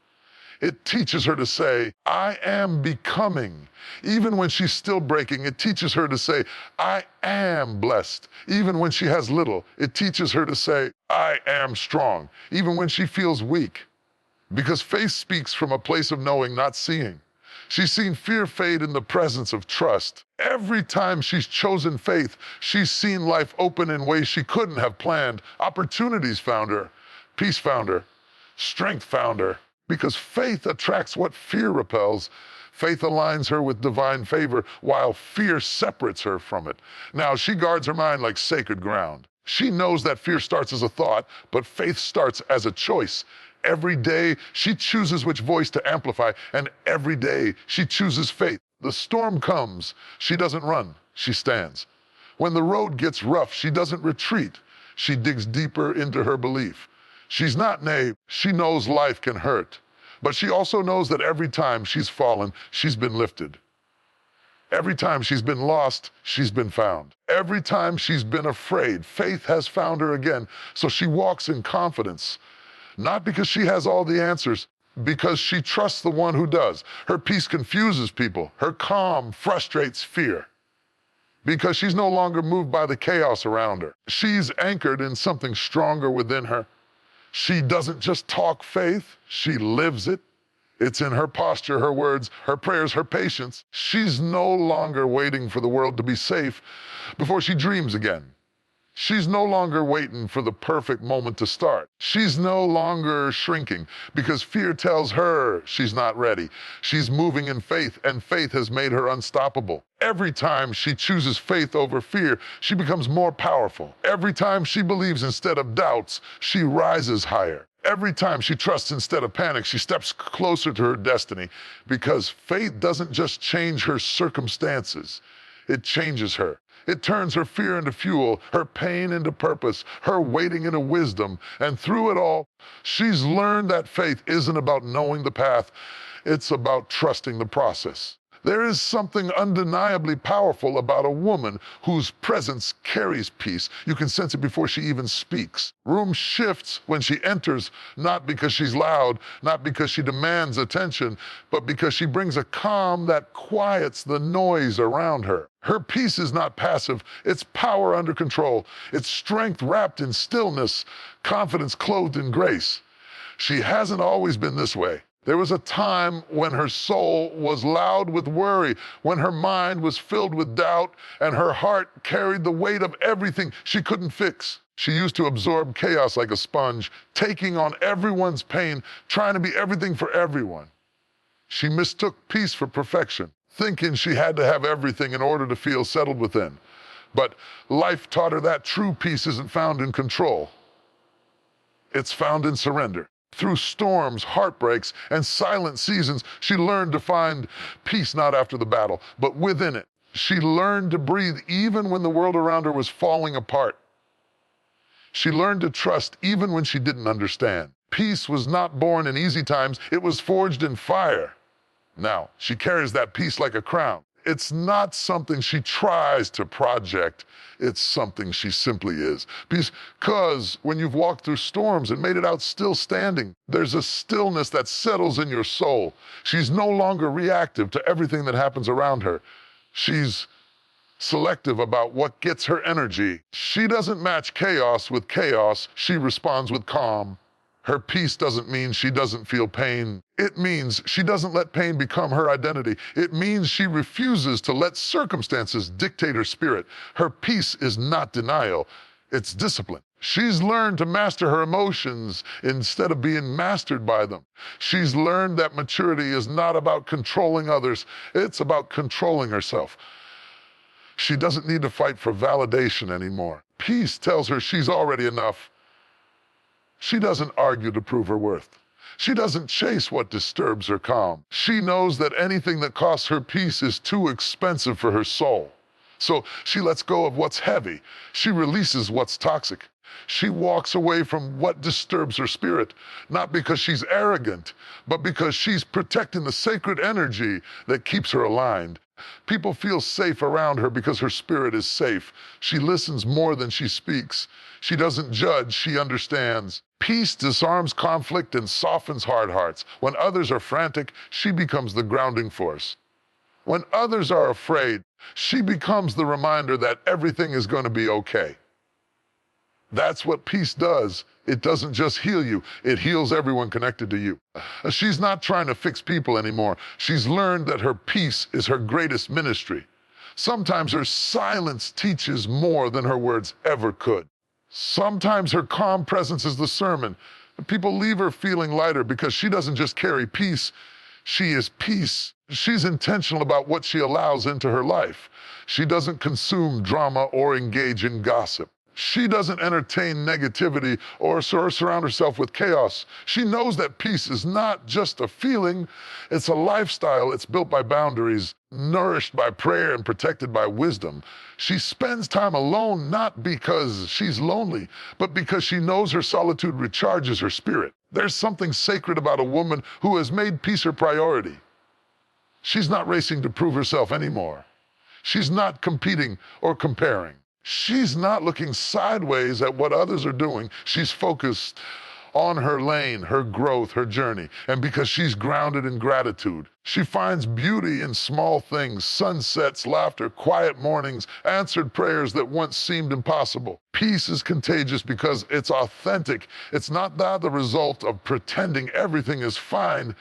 It teaches her to say, I am becoming. Even when she's still breaking, it teaches her to say, I am blessed. Even when she has little, it teaches her to say, I am strong. Even when she feels weak. Because faith speaks from a place of knowing, not seeing. She's seen fear fade in the presence of trust. Every time she's chosen faith, she's seen life open in ways she couldn't have planned. Opportunities found her. Peace found her. Strength found her. Because faith attracts what fear repels. Faith aligns her with divine favor, while fear separates her from it. Now, she guards her mind like sacred ground. She knows that fear starts as a thought, but faith starts as a choice. Every day, she chooses which voice to amplify, and every day, she chooses faith. The storm comes. She doesn't run. She stands. When the road gets rough, she doesn't retreat. She digs deeper into her belief. She's not naive. She knows life can hurt. But she also knows that every time she's fallen, she's been lifted. Every time she's been lost, she's been found. Every time she's been afraid, faith has found her again. So she walks in confidence. Not because she has all the answers, because she trusts the one who does. Her peace confuses people. Her calm frustrates fear. Because she's no longer moved by the chaos around her. She's anchored in something stronger within her. She doesn't just talk faith, she lives it. It's in her posture, her words, her prayers, her patience. She's no longer waiting for the world to be safe before she dreams again. She's no longer waiting for the perfect moment to start. She's no longer shrinking because fear tells her she's not ready. She's moving in faith, and faith has made her unstoppable. Every time she chooses faith over fear, she becomes more powerful. Every time she believes instead of doubts, she rises higher. Every time she trusts instead of panic, she steps closer to her destiny because faith doesn't just change her circumstances, it changes her. It turns her fear into fuel, her pain into purpose, her waiting into wisdom. And through it all, she's learned that faith isn't about knowing the path, it's about trusting the process. There is something undeniably powerful about a woman whose presence carries peace. You can sense it before she even speaks. Room shifts when she enters, not because she's loud, not because she demands attention, but because she brings a calm that quiets the noise around her. Her peace is not passive, it's power under control. It's strength wrapped in stillness, confidence clothed in grace. She hasn't always been this way. There was a time when her soul was loud with worry, when her mind was filled with doubt, and her heart carried the weight of everything she couldn't fix. She used to absorb chaos like a sponge, taking on everyone's pain, trying to be everything for everyone. She mistook peace for perfection, thinking she had to have everything in order to feel settled within. But life taught her that true peace isn't found in control. It's found in surrender. Through storms, heartbreaks, and silent seasons, she learned to find peace not after the battle, but within it. She learned to breathe even when the world around her was falling apart. She learned to trust even when she didn't understand. Peace was not born in easy times, it was forged in fire. Now, she carries that peace like a crown. It's not something she tries to project, it's something she simply is. Because when you've walked through storms and made it out still standing, there's a stillness that settles in your soul. She's no longer reactive to everything that happens around her. She's selective about what gets her energy. She doesn't match chaos with chaos, she responds with calm. Her peace doesn't mean she doesn't feel pain. It means she doesn't let pain become her identity. It means she refuses to let circumstances dictate her spirit. Her peace is not denial, it's discipline. She's learned to master her emotions instead of being mastered by them. She's learned that maturity is not about controlling others, it's about controlling herself. She doesn't need to fight for validation anymore. Peace tells her she's already enough. She doesn't argue to prove her worth. She doesn't chase what disturbs her calm. She knows that anything that costs her peace is too expensive for her soul. So she lets go of what's heavy. She releases what's toxic. She walks away from what disturbs her spirit, not because she's arrogant, but because she's protecting the sacred energy that keeps her aligned. People feel safe around her because her spirit is safe. She listens more than she speaks. She doesn't judge, she understands. Peace disarms conflict and softens hard hearts. When others are frantic, she becomes the grounding force. When others are afraid, she becomes the reminder that everything is going to be okay. That's what peace does. It doesn't just heal you, it heals everyone connected to you. She's not trying to fix people anymore. She's learned that her peace is her greatest ministry. Sometimes her silence teaches more than her words ever could. Sometimes her calm presence is the sermon. People leave her feeling lighter because she doesn't just carry peace, she is peace. She's intentional about what she allows into her life. She doesn't consume drama or engage in gossip. She doesn't entertain negativity or surround herself with chaos. She knows that peace is not just a feeling, it's a lifestyle. It's built by boundaries, nourished by prayer and protected by wisdom. She spends time alone not because she's lonely, but because she knows her solitude recharges her spirit. There's something sacred about a woman who has made peace her priority. She's not racing to prove herself anymore. She's not competing or comparing. She's not looking sideways at what others are doing. She's focused on her lane, her growth, her journey. And because she's grounded in gratitude, she finds beauty in small things, sunsets, laughter, quiet mornings, answered prayers that once seemed impossible. Peace is contagious because it's authentic. It's not the result of pretending everything is fine.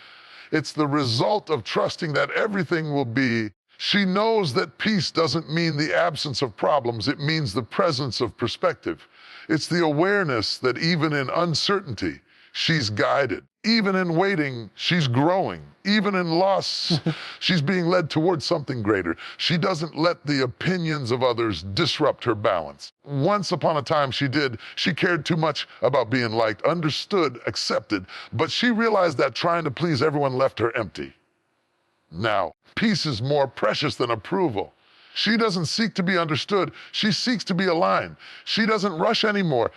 It's the result of trusting that everything will be. She knows that peace doesn't mean the absence of problems, it means the presence of perspective. It's the awareness that even in uncertainty, she's guided. Even in waiting, she's growing. Even in loss, she's being led towards something greater. She doesn't let the opinions of others disrupt her balance. Once upon a time she did. She cared too much about being liked, understood, accepted, but she realized that trying to please everyone left her empty. Now, peace is more precious than approval. She doesn't seek to be understood. She seeks to be aligned. She doesn't rush anymore.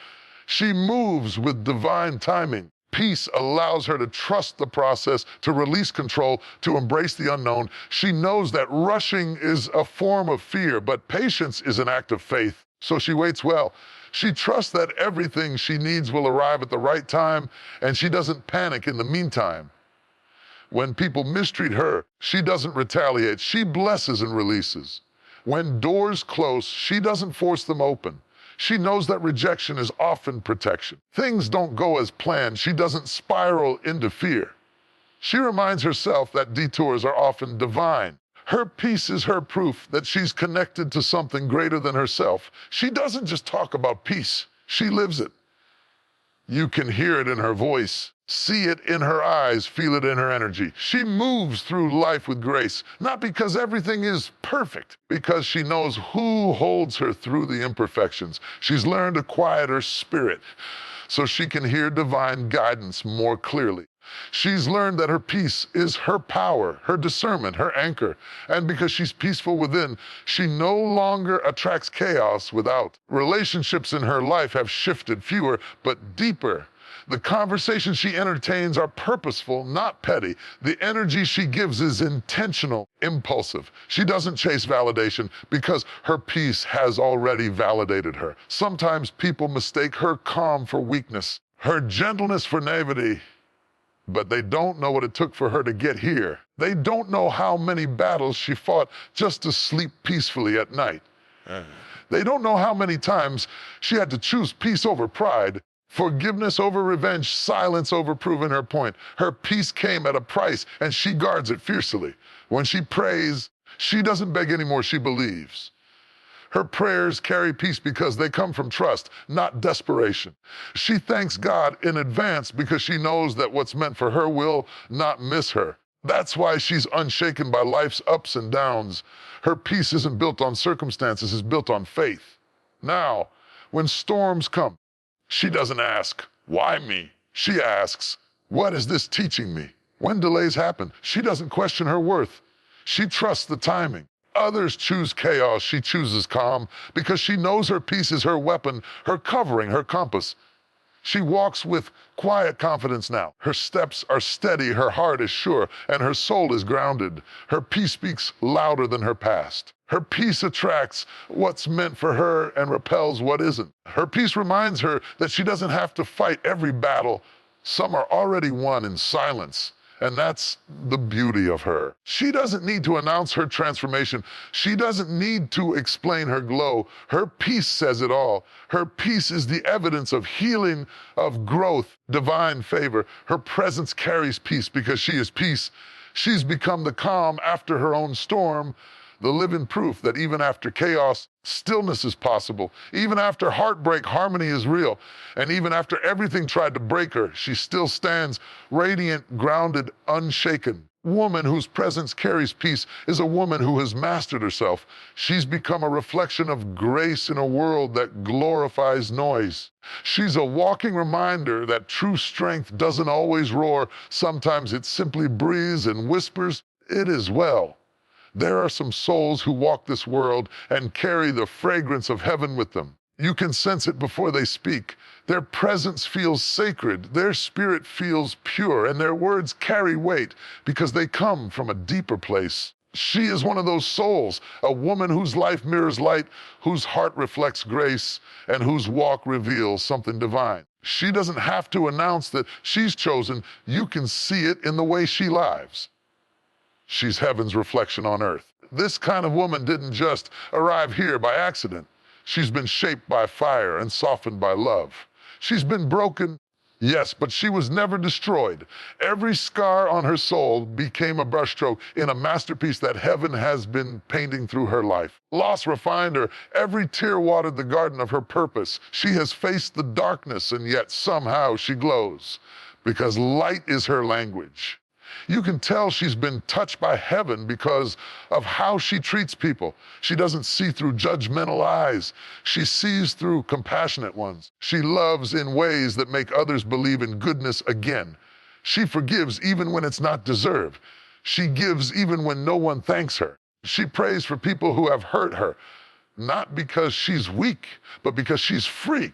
She moves with divine timing. Peace allows her to trust the process, to release control, to embrace the unknown. She knows that rushing is a form of fear, but patience is an act of faith. So she waits well. She trusts that everything she needs will arrive at the right time, and she doesn't panic in the meantime. When people mistreat her, she doesn't retaliate. She blesses and releases. When doors close, she doesn't force them open. She knows that rejection is often protection. Things don't go as planned. She doesn't spiral into fear. She reminds herself that detours are often divine. Her peace is her proof that she's connected to something greater than herself. She doesn't just talk about peace. She lives it. You can hear it in her voice, see it in her eyes, feel it in her energy. She moves through life with grace, not because everything is perfect, because she knows who holds her through the imperfections. She's learned to quiet her spirit so she can hear divine guidance more clearly. She's learned that her peace is her power, her discernment, her anchor. And because she's peaceful within, she no longer attracts chaos without. Relationships in her life have shifted, fewer but deeper. The conversations she entertains are purposeful, not petty. The energy she gives is intentional, impulsive. She doesn't chase validation because her peace has already validated her. Sometimes people mistake her calm for weakness, her gentleness for naivety. But they don't know what it took for her to get here. They don't know how many battles she fought just to sleep peacefully at night. They don't know how many times she had to choose peace over pride, forgiveness over revenge, silence over proving her point. Her peace came at a price, and she guards it fiercely. When she prays, she doesn't beg anymore, she believes. Her prayers carry peace because they come from trust, not desperation. She thanks God in advance because she knows that what's meant for her will not miss her. That's why she's unshaken by life's ups and downs. Her peace isn't built on circumstances, it's built on faith. Now, when storms come, she doesn't ask, why me? She asks, what is this teaching me? When delays happen, she doesn't question her worth. She trusts the timing. Others choose chaos, she chooses calm, because she knows her peace is her weapon, her covering, her compass. She walks with quiet confidence now. Her steps are steady, her heart is sure, and her soul is grounded. Her peace speaks louder than her past. Her peace attracts what's meant for her and repels what isn't. Her peace reminds her that she doesn't have to fight every battle. Some are already won in silence. And that's the beauty of her. She doesn't need to announce her transformation. She doesn't need to explain her glow. Her peace says it all. Her peace is the evidence of healing, of growth, divine favor. Her presence carries peace because she is peace. She's become the calm after her own storm, the living proof that even after chaos, stillness is possible. Even after heartbreak, harmony is real. And even after everything tried to break her, she still stands radiant, grounded, unshaken. Woman whose presence carries peace is a woman who has mastered herself. She's become a reflection of grace in a world that glorifies noise. She's a walking reminder that true strength doesn't always roar. Sometimes it simply breathes and whispers, "It is well." There are some souls who walk this world and carry the fragrance of heaven with them. You can sense it before they speak. Their presence feels sacred, their spirit feels pure, and their words carry weight because they come from a deeper place. She is one of those souls, a woman whose life mirrors light, whose heart reflects grace, and whose walk reveals something divine. She doesn't have to announce that she's chosen. You can see it in the way she lives. She's heaven's reflection on earth. This kind of woman didn't just arrive here by accident. She's been shaped by fire and softened by love. She's been broken, yes, but she was never destroyed. Every scar on her soul became a brushstroke in a masterpiece that heaven has been painting through her life. Loss refined her. Every tear watered the garden of her purpose. She has faced the darkness, and yet somehow she glows, because light is her language. You can tell she's been touched by heaven because of how she treats people. She doesn't see through judgmental eyes. She sees through compassionate ones. She loves in ways that make others believe in goodness again. She forgives even when it's not deserved. She gives even when no one thanks her. She prays for people who have hurt her, not because she's weak, but because she's free.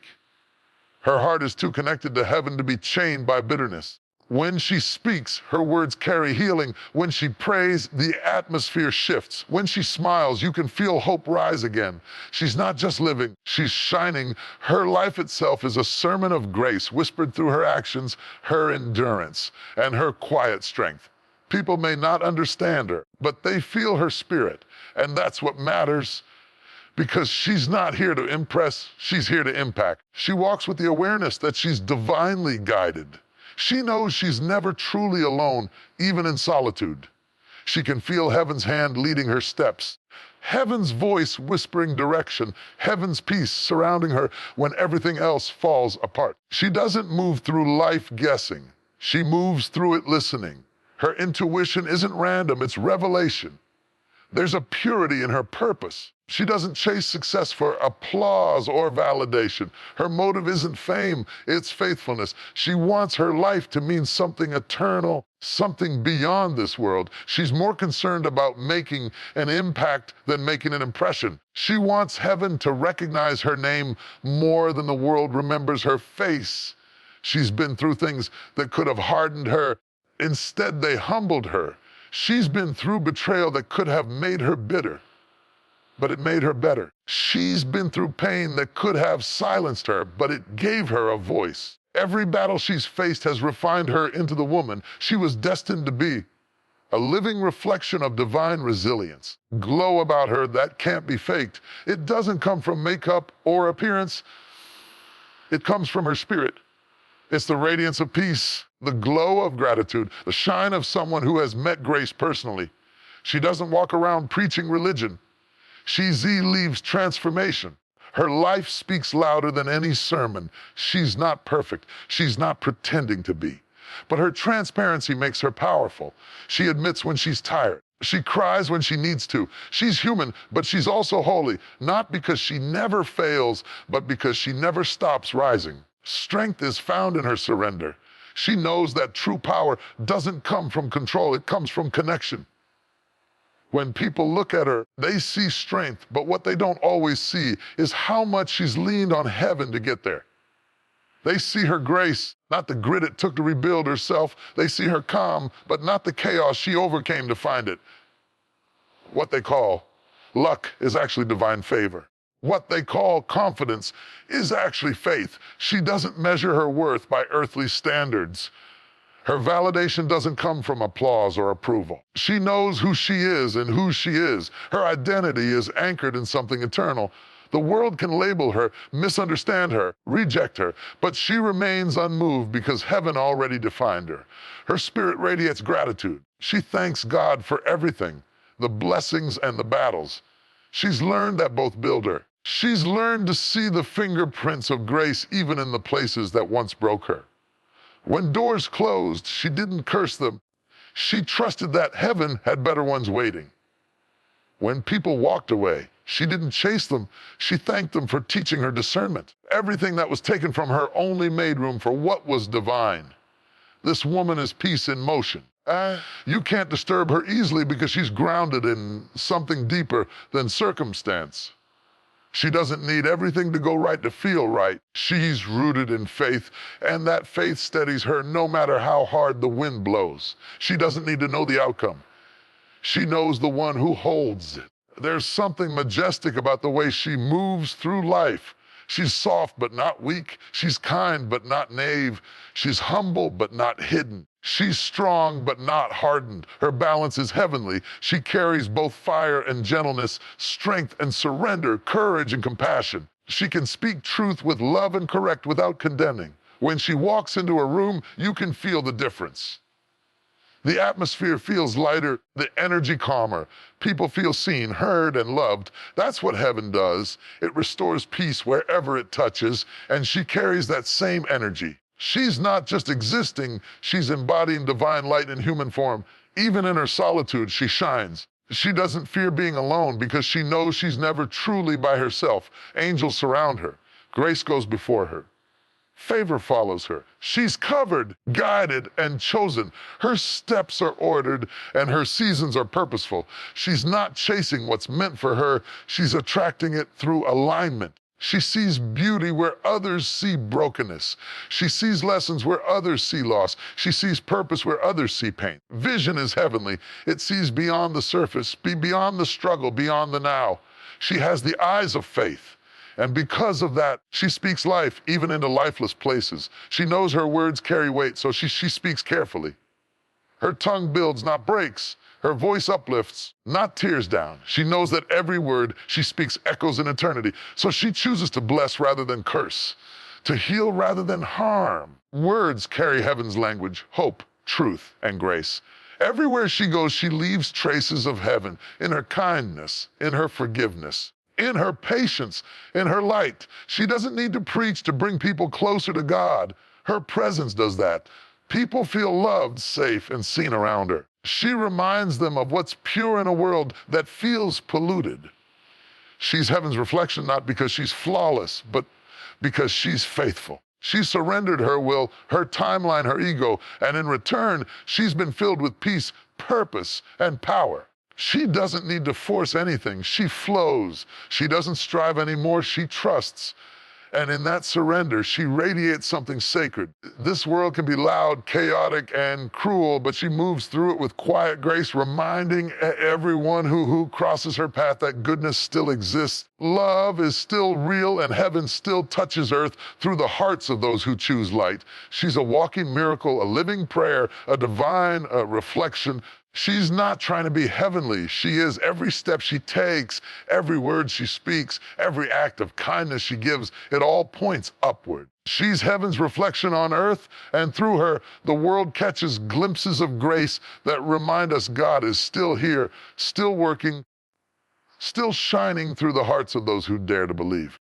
Her heart is too connected to heaven to be chained by bitterness. When she speaks, her words carry healing. When she prays, the atmosphere shifts. When she smiles, you can feel hope rise again. She's not just living, she's shining. Her life itself is a sermon of grace whispered through her actions, her endurance, and her quiet strength. People may not understand her, but they feel her spirit, and that's what matters. Because she's not here to impress, she's here to impact. She walks with the awareness that she's divinely guided. She knows she's never truly alone, even in solitude. She can feel heaven's hand leading her steps, heaven's voice whispering direction, heaven's peace surrounding her when everything else falls apart. She doesn't move through life guessing. She moves through it listening. Her intuition isn't random, it's revelation. There's a purity in her purpose. She doesn't chase success for applause or validation. Her motive isn't fame, it's faithfulness. She wants her life to mean something eternal, something beyond this world. She's more concerned about making an impact than making an impression. She wants heaven to recognize her name more than the world remembers her face. She's been through things that could have hardened her. Instead, they humbled her. She's been through betrayal that could have made her bitter, but it made her better. She's been through pain that could have silenced her, but it gave her a voice. Every battle she's faced has refined her into the woman she was destined to be, a living reflection of divine resilience. Glow about her that can't be faked. It doesn't come from makeup or appearance. It comes from her spirit. It's the radiance of peace, the glow of gratitude, the shine of someone who has met grace personally. She doesn't walk around preaching religion. She leaves transformation. Her life speaks louder than any sermon. She's not perfect. She's not pretending to be. But her transparency makes her powerful. She admits when she's tired. She cries when she needs to. She's human, but she's also holy, not because she never fails, but because she never stops rising. Strength is found in her surrender. She knows that true power doesn't come from control, it comes from connection. When people look at her, they see strength, but what they don't always see is how much she's leaned on heaven to get there. They see her grace, not the grit it took to rebuild herself. They see her calm, but not the chaos she overcame to find it. What they call luck is actually divine favor. What they call confidence is actually faith. She doesn't measure her worth by earthly standards. Her validation doesn't come from applause or approval. She knows who she is and who she is. Her identity is anchored in something eternal. The world can label her, misunderstand her, reject her, but she remains unmoved because heaven already defined her. Her spirit radiates gratitude. She thanks God for everything, the blessings and the battles. She's learned that both build her. She's learned to see the fingerprints of grace even in the places that once broke her. When doors closed, she didn't curse them. She trusted that heaven had better ones waiting. When people walked away, she didn't chase them. She thanked them for teaching her discernment. Everything that was taken from her only made room for what was divine. This woman is peace in motion. You can't disturb her easily because she's grounded in something deeper than circumstance. She doesn't need everything to go right to feel right. She's rooted in faith, and that faith steadies her no matter how hard the wind blows. She doesn't need to know the outcome. She knows the one who holds it. There's something majestic about the way she moves through life. She's soft but not weak. She's kind but not naive. She's humble but not hidden. She's strong but not hardened. Her balance is heavenly. She carries both fire and gentleness, strength and surrender, courage and compassion. She can speak truth with love and correct without condemning. When she walks into a room, you can feel the difference. The atmosphere feels lighter, the energy calmer. People feel seen, heard, and loved. That's what heaven does. It restores peace wherever it touches, and she carries that same energy. She's not just existing, she's embodying divine light in human form. Even in her solitude, she shines. She doesn't fear being alone because she knows she's never truly by herself. Angels surround her. Grace goes before her. Favor follows her. She's covered, guided, and chosen. Her steps are ordered, and her seasons are purposeful. She's not chasing what's meant for her. She's attracting it through alignment. She sees beauty where others see brokenness. She sees lessons where others see loss. She sees purpose where others see pain. Vision is heavenly. It sees beyond the surface, beyond the struggle, beyond the now. She has the eyes of faith. And because of that, she speaks life even into lifeless places. She knows her words carry weight, so she speaks carefully. Her tongue builds, not breaks. Her voice uplifts, not tears down. She knows that every word she speaks echoes in eternity, so she chooses to bless rather than curse, to heal rather than harm. Words carry heaven's language, hope, truth, and grace. Everywhere she goes, she leaves traces of heaven in her kindness, in her forgiveness, in her patience, in her light. She doesn't need to preach to bring people closer to God. Her presence does that. People feel loved, safe, and seen around her. She reminds them of what's pure in a world that feels polluted. She's heaven's reflection not because she's flawless, but because she's faithful. She surrendered her will, her timeline, her ego, and in return, she's been filled with peace, purpose, and power. She doesn't need to force anything. She flows. She doesn't strive anymore. She trusts. And in that surrender, she radiates something sacred. This world can be loud, chaotic, and cruel, but she moves through it with quiet grace, reminding everyone who crosses her path that goodness still exists. Love is still real, and heaven still touches earth through the hearts of those who choose light. She's a walking miracle, a living prayer, a divine reflection. She's not trying to be heavenly. She is. Every step she takes, every word she speaks, every act of kindness she gives, it all points upward. She's heaven's reflection on earth, and through her, the world catches glimpses of grace that remind us God is still here, still working, still shining through the hearts of those who dare to believe.